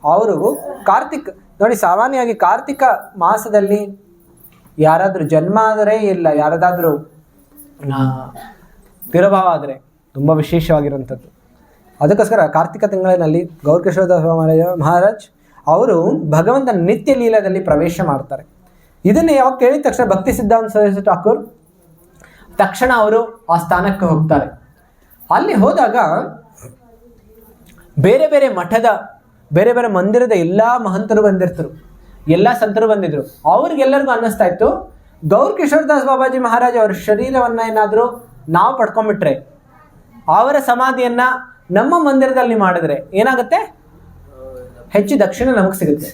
ಅವರು ನೋಡಿ, ಸಾಮಾನ್ಯವಾಗಿ ಕಾರ್ತಿಕ ಮಾಸದಲ್ಲಿ ಯಾರಾದರೂ ಜನ್ಮ ಆದರೆ ಇಲ್ಲ ಯಾರದಾದ್ರೂ ತಿರುಭಾವ ಆದರೆ ತುಂಬ ವಿಶೇಷವಾಗಿರುವಂಥದ್ದು. ಅದಕ್ಕೋಸ್ಕರ ಕಾರ್ತಿಕ ತಿಂಗಳಿನಲ್ಲಿ ಗೌರ್ ಕಿಶೋರ್ ದಾಸ್ ಮಹಾರಾಜ್ ಅವರು ಭಗವಂತನ ನಿತ್ಯ ಲೀಲದಲ್ಲಿ ಪ್ರವೇಶ ಮಾಡ್ತಾರೆ. ಇದನ್ನು ಯಾವಾಗ ಕೇಳಿದ ತಕ್ಷಣ ಭಕ್ತಿ ಸಿದ್ಧಾಂತ ಸರಸ್ವತಿ ಠಾಕೂರ್ ತಕ್ಷಣ ಅವರು ಆ ಸ್ಥಾನಕ್ಕೆ ಹೋಗ್ತಾರೆ. ಅಲ್ಲಿ ಹೋದಾಗ ಬೇರೆ ಬೇರೆ ಮಠದ, ಬೇರೆ ಬೇರೆ ಮಂದಿರದ ಎಲ್ಲ ಮಹಂತರು ಬಂದಿರ್ತರು, ಎಲ್ಲ ಸಂತರು ಬಂದಿದ್ರು. ಅವ್ರಿಗೆಲ್ಲರಿಗೂ ಅನ್ನಿಸ್ತಾ ಇತ್ತು, ಗೌರ್ ಕಿಶೋರ್ ದಾಸ್ ಬಾಬಾಜಿ ಮಹಾರಾಜ್ ಅವರ ಶರೀರವನ್ನು ಏನಾದರೂ ನಾವು ಪಡ್ಕೊಂಡ್ಬಿಟ್ರೆ, ಅವರ ಸಮಾಧಿಯನ್ನ ನಮ್ಮ ಮಂದಿರದಲ್ಲಿ ಮಾಡಿದ್ರೆ ಏನಾಗುತ್ತೆ? ಹೆಚ್ಚು ದಕ್ಷಿಣ ನಮಗೆ ಸಿಗುತ್ತೆ.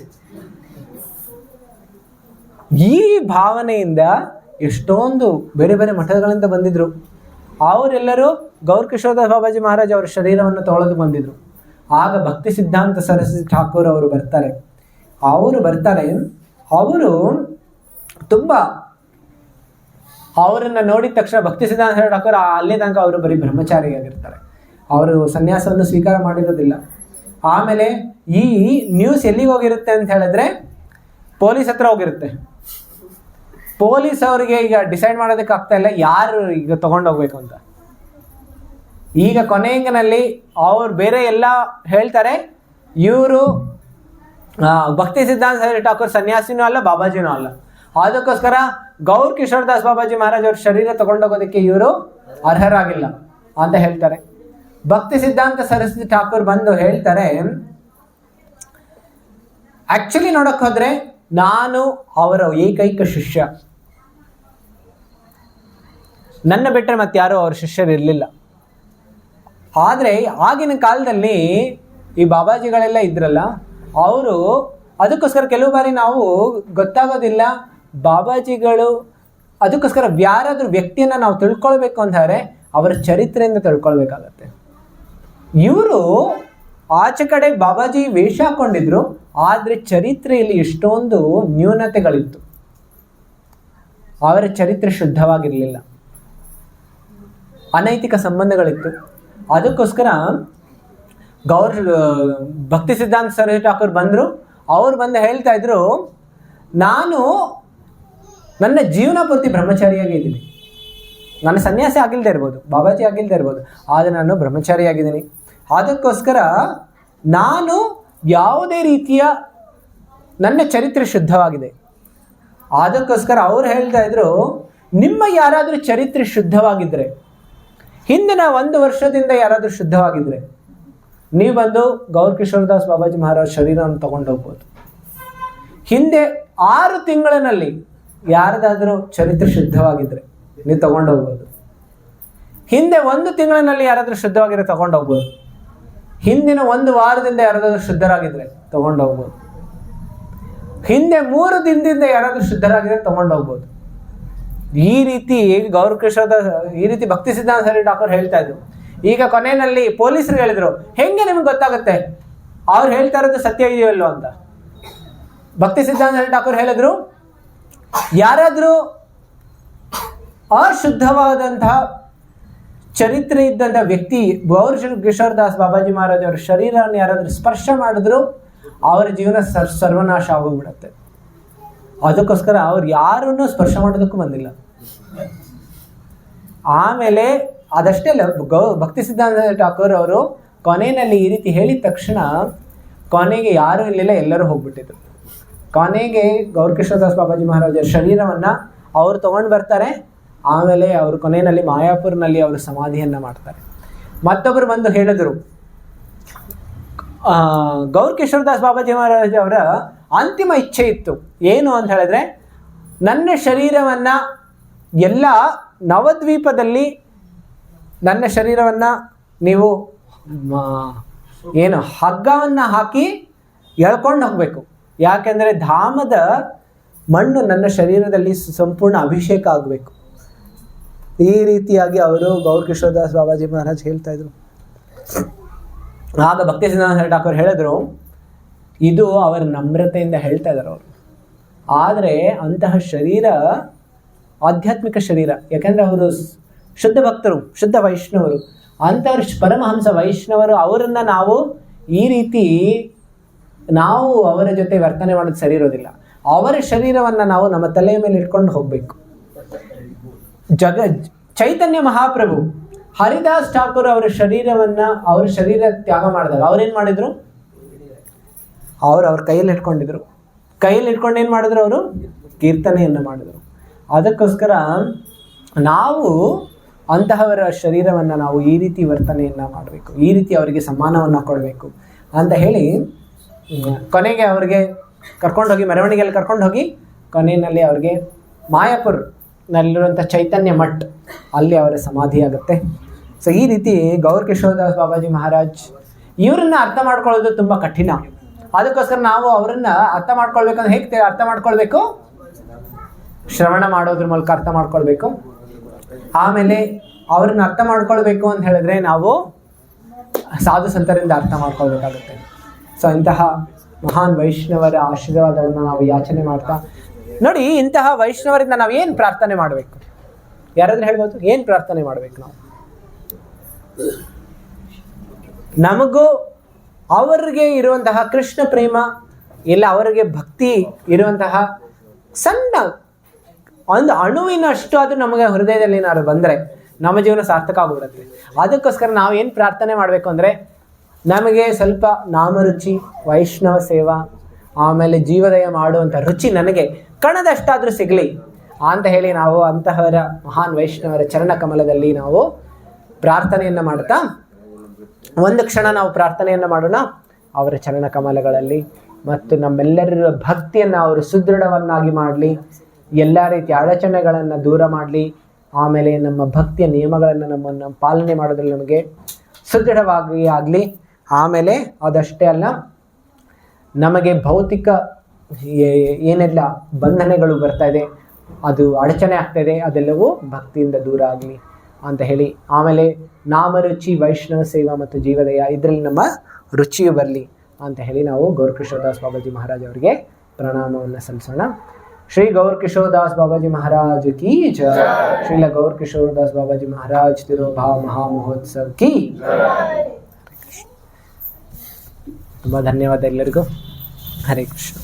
ಈ ಭಾವನೆಯಿಂದ ಎಷ್ಟೊಂದು ಬೇರೆ ಬೇರೆ ಮಠಗಳಿಂದ ಬಂದಿದ್ರು. ಅವರೆಲ್ಲರೂ ಗೌರ್ ಕಿಶೋರ್ ದಾಸ್ ಬಾಬಾಜಿ ಮಹಾರಾಜ್ ಅವರ ಶರೀರವನ್ನು ತೊಳೆದು ಬಂದಿದ್ರು. ಆಗ ಭಕ್ತಿ ಸಿದ್ಧಾಂತ ಸರಸ್ವತಿ ಠಾಕೂರ್ ಅವರು ಬರ್ತಾರೆ. ಅವರು ತುಂಬ ಅವರನ್ನು ನೋಡಿದ ತಕ್ಷಣ ಭಕ್ತಿ ಸಿದ್ಧಾಂತ ಸರಸ್ವತಿ ಠಾಕೂರ್ ಅಲ್ಲೇ ತನಕ ಅವರು ಬರೀ ಬ್ರಹ್ಮಚಾರಿಯಾಗಿರ್ತಾರೆ. ಅವರು ಸನ್ಯಾಸವನ್ನು ಸ್ವೀಕಾರ ಮಾಡಿರೋದಿಲ್ಲ. ಆಮೇಲೆ ಈ ನ್ಯೂಸ್ ಎಲ್ಲಿಗೆ ಹೋಗಿರುತ್ತೆ ಅಂತ ಹೇಳಿದ್ರೆ ಪೊಲೀಸ್ ಹತ್ರ ಹೋಗಿರುತ್ತೆ. ಪೊಲೀಸ್ ಅವರಿಗೆ ಈಗ ಡಿಸೈಡ್ ಮಾಡೋದಕ್ಕೆ ಆಗ್ತಾ ಇಲ್ಲ ಯಾರು ಈಗ ತಗೊಂಡೋಗ್ಬೇಕು ಅಂತ. ಈಗ ಕೊನೆಯಲ್ಲಿ ಅವ್ರು ಬೇರೆ ಎಲ್ಲ ಹೇಳ್ತಾರೆ, ಇವರು ಭಕ್ತಿ ಸಿದ್ಧಾಂತ ಸರಸ್ವತಿ ಠಾಕೂರ್ ಸನ್ಯಾಸಿನೂ ಅಲ್ಲ, ಬಾಬಾಜಿನೂ ಅಲ್ಲ. ಅದಕ್ಕೋಸ್ಕರ ಗೌರ್ ಕಿಶೋರ್ ದಾಸ್ ಬಾಬಾಜಿ ಮಹಾರಾಜ್ ಅವ್ರ ಶರೀರ ತಗೊಂಡೋಗೋದಕ್ಕೆ ಇವರು ಅರ್ಹರಾಗಿಲ್ಲ ಅಂತ ಹೇಳ್ತಾರೆ. ಭಕ್ತಿ ಸಿದ್ಧಾಂತ ಸರಸ್ವತಿ ಠಾಕೂರ್ ಬಂದು ಹೇಳ್ತಾರೆ, ಆಕ್ಚುಲಿ ನೋಡಕ್ ಹೋದ್ರೆ ನಾನು ಅವರ ಏಕೈಕ ಶಿಷ್ಯ, ನನ್ನ ಬಿಟ್ಟರೆ ಮತ್ತೆ ಯಾರು ಅವ್ರ ಶಿಷ್ಯರು ಇರಲಿಲ್ಲ. ಆದರೆ ಆಗಿನ ಕಾಲದಲ್ಲಿ ಈ ಬಾಬಾಜಿಗಳೆಲ್ಲ ಇದ್ರಲ್ಲ, ಅವರು ಅದಕ್ಕೋಸ್ಕರ ಕೆಲವು ಬಾರಿ ನಾವು ಗೊತ್ತಾಗೋದಿಲ್ಲ ಬಾಬಾಜಿಗಳು. ಅದಕ್ಕೋಸ್ಕರ ಯಾರಾದ್ರೂ ವ್ಯಕ್ತಿಯನ್ನು ನಾವು ತಿಳ್ಕೊಳ್ಬೇಕು ಅಂತಾರೆ ಅವರ ಚರಿತ್ರೆಯಿಂದ ತಿಳ್ಕೊಳ್ಬೇಕಾಗತ್ತೆ. ಇವರು ಆಚೆ ಕಡೆ ಬಾಬಾಜಿ ವೇಷ ಹಾಕೊಂಡಿದ್ರು, ಆದರೆ ಚರಿತ್ರೆಯಲ್ಲಿ ಎಷ್ಟೊಂದು ನ್ಯೂನತೆಗಳಿತ್ತು. ಅವರ ಚರಿತ್ರೆ ಶುದ್ಧವಾಗಿರಲಿಲ್ಲ, ಅನೈತಿಕ ಸಂಬಂಧಗಳಿತ್ತು. ಅದಕ್ಕೋಸ್ಕರ ಭಕ್ತಿ ಸಿದ್ಧಾಂತ ಸರಸ್ವತಿ ಠಾಕೂರ್ ಬಂದರು. ಅವ್ರು ಬಂದು ಹೇಳ್ತಾ ಇದ್ರು, ನಾನು ನನ್ನ ಜೀವನ ಪೂರ್ತಿ ಬ್ರಹ್ಮಚಾರಿಯಾಗಿ ಇದ್ದೀನಿ. ನಾನು ಸನ್ಯಾಸಿ ಆಗಿಲ್ಲದೆ ಇರ್ಬೋದು, ಬಾಬಾಜಿ ಆಗಿಲ್ಲದೆ ಇರ್ಬೋದು, ಆದರೆ ನಾನು ಬ್ರಹ್ಮಚಾರಿಯಾಗಿದ್ದೀನಿ. ಅದಕ್ಕೋಸ್ಕರ ನಾನು ಯಾವುದೇ ರೀತಿಯ ನನ್ನ ಚರಿತ್ರೆ ಶುದ್ಧವಾಗಿದೆ. ಅದಕ್ಕೋಸ್ಕರ ಅವ್ರು ಹೇಳ್ತಾ ಇದ್ರು, ನಿಮ್ಮ ಯಾರಾದರೂ ಚರಿತ್ರೆ ಶುದ್ಧವಾಗಿದ್ದರೆ, ಹಿಂದಿನ 1 ವರ್ಷದಿಂದ ಯಾರಾದರೂ ಶುದ್ಧವಾಗಿದ್ದರೆ ನೀವು ಬಂದು ಗೌರ್ ಕಿಶೋರ್ ದಾಸ್ ಬಾಬಾಜಿ ಮಹಾರಾಜ್ ಶರೀರವನ್ನು ತಗೊಂಡೋಗ್ಬೋದು. ಹಿಂದೆ 6 ತಿಂಗಳಿನಲ್ಲಿ ಯಾರದಾದರೂ ಚರಿತ್ರೆ ಶುದ್ಧವಾಗಿದ್ದರೆ ನೀವು ತಗೊಂಡೋಗ್ಬೋದು. ಹಿಂದೆ 1 ತಿಂಗಳಿನಲ್ಲಿ ಯಾರಾದರೂ ಶುದ್ಧವಾಗಿದ್ರೆ ತಗೊಂಡೋಗ್ಬೋದು. ಹಿಂದಿನ 1 ವಾರದಿಂದ ಯಾರಾದರೂ ಶುದ್ಧರಾಗಿದ್ದರೆ ತಗೊಂಡೋಗ್ಬೋದು. ಹಿಂದೆ 3 ದಿನದಿಂದ ಯಾರಾದರೂ ಶುದ್ಧರಾಗಿದ್ರೆ ತಗೊಂಡೋಗ್ಬೋದು. ಈ ರೀತಿ ಗೌರ್ ಕಿಶೋರ್ ದಾಸ್, ಈ ರೀತಿ ಭಕ್ತಿ ಸಿದ್ಧಾಂತ ಸರಸ್ವತಿ ಠಾಕೂರ್ ಹೇಳ್ತಾ ಇದ್ರು. ಈಗ ಕೊನೆಯಲ್ಲಿ ಪೊಲೀಸರು ಹೇಳಿದ್ರು, ಹೆಂಗೆ ನಿಮ್ಗೆ ಗೊತ್ತಾಗುತ್ತೆ ಅವ್ರು ಹೇಳ್ತಾ ಇರೋದು ಸತ್ಯ ಇದೆಯೋ ಇಲ್ಲೋ ಅಂತ. ಭಕ್ತಿ ಸಿದ್ಧಾಂತ ಸರಸ್ವತಿ ಠಾಕೂರ್ ಹೇಳಿದ್ರು, ಯಾರಾದರೂ ಅಶುದ್ಧವಾದಂತಹ ಚರಿತ್ರೆ ಇದ್ದಂಥ ವ್ಯಕ್ತಿ ಗೌರ್ ಕಿಶೋರ್ ದಾಸ್ ಬಾಬಾಜಿ ಮಹಾರಾಜ್ ಅವರ ಶರೀರವನ್ನು ಯಾರಾದರೂ ಸ್ಪರ್ಶ ಮಾಡಿದ್ರು ಅವರ ಜೀವನ ಸರ್ವನಾಶ ಆಗೋಗ್ಬಿಡತ್ತೆ. ಅದಕ್ಕೋಸ್ಕರ ಅವ್ರು ಯಾರನ್ನೂ ಸ್ಪರ್ಶ ಮಾಡೋದಕ್ಕೂ ಬಂದಿಲ್ಲ. ಆಮೇಲೆ ಅದಷ್ಟೇ ಅಲ್ಲ, ಭಕ್ತಿ ಸಿದ್ಧಾಂತ ಠಾಕೂರ್ ಅವರು ಕೊನೆಯಲ್ಲಿ ಈ ರೀತಿ ಹೇಳಿದ ತಕ್ಷಣ ಕೊನೆಗೆ ಯಾರೂ ಇರಲಿಲ್ಲ, ಎಲ್ಲರೂ ಹೋಗ್ಬಿಟ್ಟಿದ್ರು. ಕೊನೆಗೆ ಗೌರಕಿಶೋರದಾಸ್ ಬಾಬಾಜಿ ಮಹಾರಾಜರ ಶರೀರವನ್ನು ಅವರು ತೊಗೊಂಡು ಬರ್ತಾರೆ. ಆಮೇಲೆ ಅವರು ಕೊನೆಯಲ್ಲಿ ಮಾಯಾಪುರ್ನಲ್ಲಿ ಅವರು ಸಮಾಧಿಯನ್ನು ಮಾಡ್ತಾರೆ. ಮತ್ತೊಬ್ಬರು ಬಂದು ಹೇಳಿದ್ರು, ಗೌರಕಿಶೋರದಾಸ್ ಬಾಬಾಜಿ ಮಹಾರಾಜ್ ಅವರ ಅಂತಿಮ ಇಚ್ಛೆ ಇತ್ತು ಏನು ಅಂತ ಹೇಳಿದ್ರೆ, ನನ್ನ ಶರೀರವನ್ನು ಎಲ್ಲ ನವದ್ವೀಪದಲ್ಲಿ ನನ್ನ ಶರೀರವನ್ನು ನೀವು ಏನು ಹಗ್ಗವನ್ನು ಹಾಕಿ ಎಳ್ಕೊಂಡು ಹೋಗಬೇಕು. ಯಾಕೆಂದರೆ ಧಾಮದ ಮಣ್ಣು ನನ್ನ ಶರೀರದಲ್ಲಿ ಸಂಪೂರ್ಣ ಅಭಿಷೇಕ ಆಗಬೇಕು. ಈ ರೀತಿಯಾಗಿ ಅವರು ಗೌರಕಿಶೋರದಾಸ್ ಬಾಬಾಜಿ ಮಹಾರಾಜ್ ಹೇಳ್ತಾ ಇದ್ರು. ಆಗ ಭಕ್ತಿ ಸಿದ್ಧಾಂತ ಠಾಕೂರ್ ಹೇಳಿದ್ರು, ಇದು ಅವರ ನಮ್ರತೆಯಿಂದ ಹೇಳ್ತಾ ಇದ್ದಾರೆ ಅವರು. ಆದರೆ ಅಂತಹ ಶರೀರ ಆಧ್ಯಾತ್ಮಿಕ ಶರೀರ, ಯಾಕೆಂದರೆ ಅವರು ಶುದ್ಧ ಭಕ್ತರು, ಶುದ್ಧ ವೈಷ್ಣವರು, ಅಂಥವ್ರು ಪರಮಹಂಸ ವೈಷ್ಣವರು. ಅವರನ್ನು ನಾವು ಈ ರೀತಿ ನಾವು ಅವರ ಜೊತೆ ವರ್ತನೆ ಮಾಡೋದು ಸರಿ ಇರೋದಿಲ್ಲ. ಅವರ ಶರೀರವನ್ನು ನಾವು ನಮ್ಮ ತಲೆಯ ಮೇಲೆ ಇಟ್ಕೊಂಡು ಹೋಗಬೇಕು. ಚೈತನ್ಯ ಮಹಾಪ್ರಭು ಹರಿದಾಸ್ ಠಾಕೂರ್ ಅವರ ಶರೀರ ತ್ಯಾಗ ಮಾಡಿದಾಗ ಅವ್ರೇನು ಮಾಡಿದ್ರು? ಅವ್ರ ಕೈಯಲ್ಲಿ ಇಟ್ಕೊಂಡಿದ್ರು. ಕೈಯಲ್ಲಿ ಇಟ್ಕೊಂಡು ಏನು ಮಾಡಿದ್ರು? ಅವರು ಕೀರ್ತನೆಯನ್ನು ಮಾಡಿದರು. ಅದಕ್ಕೋಸ್ಕರ ನಾವು ಅಂತಹವರ ಶರೀರವನ್ನು ನಾವು ಈ ರೀತಿ ವರ್ತನೆಯನ್ನು ಮಾಡಬೇಕು, ಈ ರೀತಿ ಅವರಿಗೆ ಸಮ್ಮಾನವನ್ನು ಕೊಡಬೇಕು ಅಂತ ಹೇಳಿ ಕೊನೆಗೆ ಅವ್ರಿಗೆ ಕರ್ಕೊಂಡೋಗಿ ಮೆರವಣಿಗೆಯಲ್ಲಿ ಕರ್ಕೊಂಡು ಹೋಗಿ ಕೊನೆಯಲ್ಲಿ ಅವ್ರಿಗೆ ಮಾಯಾಪುರ್ನಲ್ಲಿರುವಂಥ ಚೈತನ್ಯ ಮಠ್ ಅಲ್ಲಿ ಅವರ ಸಮಾಧಿ ಆಗುತ್ತೆ. ಸೊ ಈ ರೀತಿ ಗೌರಕಿಶೋರದಾಸ್ ಬಾಬಾಜಿ ಮಹಾರಾಜ್ ಇವರನ್ನ ಅರ್ಥ ಮಾಡ್ಕೊಳ್ಳೋದು ತುಂಬ ಕಠಿಣ. ಅದಕ್ಕೋಸ್ಕರ ನಾವು ಅವರನ್ನ ಅರ್ಥ ಮಾಡ್ಕೊಳ್ಬೇಕಂದ್ರೆ ಹೇಗೆ ಅರ್ಥ ಮಾಡ್ಕೊಳ್ಬೇಕು? ಶ್ರವಣ ಮಾಡೋದ್ರ ಮೂಲಕ ಅರ್ಥ ಮಾಡ್ಕೊಳ್ಬೇಕು. ಆಮೇಲೆ ಅವ್ರನ್ನ ಅರ್ಥ ಮಾಡ್ಕೊಳ್ಬೇಕು ಅಂತ ಹೇಳಿದ್ರೆ ನಾವು ಸಾಧು ಸಂತರಿಂದ ಅರ್ಥ ಮಾಡ್ಕೊಳ್ಬೇಕಾಗುತ್ತೆ. ಸೊ ಇಂತಹ ಮಹಾನ್ ವೈಷ್ಣವರ ಆಶೀರ್ವಾದವನ್ನು ನಾವು ಯಾಚನೆ ಮಾಡ್ತಾ ನೋಡಿ. ಇಂತಹ ವೈಷ್ಣವರಿಂದ ನಾವು ಏನು ಪ್ರಾರ್ಥನೆ ಮಾಡಬೇಕು? ಯಾರಾದ್ರೂ ಹೇಳ್ಬೋದು, ಏನು ಪ್ರಾರ್ಥನೆ ಮಾಡಬೇಕು ನಾವು? ನಮಗೂ ಅವರಿಗೆ ಇರುವಂತಹ ಕೃಷ್ಣ ಪ್ರೇಮ ಇಲ್ಲ ಅವರಿಗೆ ಭಕ್ತಿ ಇರುವಂತಹ ಸಣ್ಣ ಒಂದು ಅಣುವಿನಷ್ಟು ಅದು ನಮಗೆ ಹೃದಯದಲ್ಲಿ ಏನಾದ್ರು ಬಂದರೆ ನಮ್ಮ ಜೀವನ ಸಾರ್ಥಕ ಆಗಿಬಿಡುತ್ತೆ. ಅದಕ್ಕೋಸ್ಕರ ನಾವು ಏನು ಪ್ರಾರ್ಥನೆ ಮಾಡಬೇಕು ಅಂದರೆ, ನಮಗೆ ಸ್ವಲ್ಪ ನಾಮರುಚಿ, ವೈಷ್ಣವ ಸೇವಾ, ಆಮೇಲೆ ಜೀವದಯ ಮಾಡುವಂಥ ರುಚಿ ನನಗೆ ಕಣದಷ್ಟಾದರೂ ಸಿಗಲಿ ಅಂತ ಹೇಳಿ ನಾವು ಅಂತಹವರ ಮಹಾನ್ ವೈಷ್ಣವರ ಚರಣ ಕಮಲದಲ್ಲಿ ನಾವು ಪ್ರಾರ್ಥನೆಯನ್ನು ಮಾಡ್ತಾ ಒಂದು ಕ್ಷಣ ನಾವು ಪ್ರಾರ್ಥನೆಯನ್ನು ಮಾಡೋಣ ಅವರ ಚರಣ ಕಮಲಗಳಲ್ಲಿ. ಮತ್ತು ನಮ್ಮೆಲ್ಲರ ಭಕ್ತಿಯನ್ನು ಅವರು ಸುದೃಢವನ್ನಾಗಿ ಮಾಡಲಿ, ಎಲ್ಲ ರೀತಿಯ ಅಡಚಣೆಗಳನ್ನು ದೂರ ಮಾಡಲಿ. ಆಮೇಲೆ ನಮ್ಮ ಭಕ್ತಿಯ ನಿಯಮಗಳನ್ನು ನಮ್ಮನ್ನು ಪಾಲನೆ ಮಾಡೋದ್ರಲ್ಲಿ ನಮಗೆ ಸುದೃಢವಾಗಿ ಆಗಲಿ. ಆಮೇಲೆ ಅದಷ್ಟೇ ಅಲ್ಲ, ನಮಗೆ ಭೌತಿಕ ಏನೆಲ್ಲ ಬಂಧನಗಳು ಬರ್ತಾ ಇದೆ, ಅದು ಅಡಚಣೆ ಆಗ್ತಾಯಿದೆ, ಅದೆಲ್ಲವೂ ಭಕ್ತಿಯಿಂದ ದೂರ ಆಗಲಿ ಅಂತ ಹೇಳಿ, ಆಮೇಲೆ ನಾಮರುಚಿ, ವೈಷ್ಣವ ಸೇವಾ ಮತ್ತು ಜೀವದಯ ಇದರಲ್ಲಿ ನಮ್ಮ ರುಚಿಯು ಬರಲಿ ಅಂತ ಹೇಳಿ ನಾವು ಗೌರಕಿಶೋರದಾಸ್ ಬಾಬಾಜಿ ಮಹಾರಾಜ್ ಅವರಿಗೆ ಪ್ರಣಾಮವನ್ನು ಸಲ್ಲಿಸೋಣ. ಶ್ರೀ ಗೌರಕಿಶೋರದಾಸ್ ಬಾಬಾಜಿ ಮಹಾರಾಜ್ ಕಿ ಜೈ. ಶ್ರೀಲ ಗೌರಕಿಶೋರದಾಸ್ ಬಾಬಾಜಿ ಮಹಾರಾಜ್ ತಿರುಭಾವ ಮಹಾಮಹೋತ್ಸವ ಕಿ. ತುಂಬ ಧನ್ಯವಾದ ಎಲ್ಲರಿಗೂ. ಹರೇ ಕೃಷ್ಣ.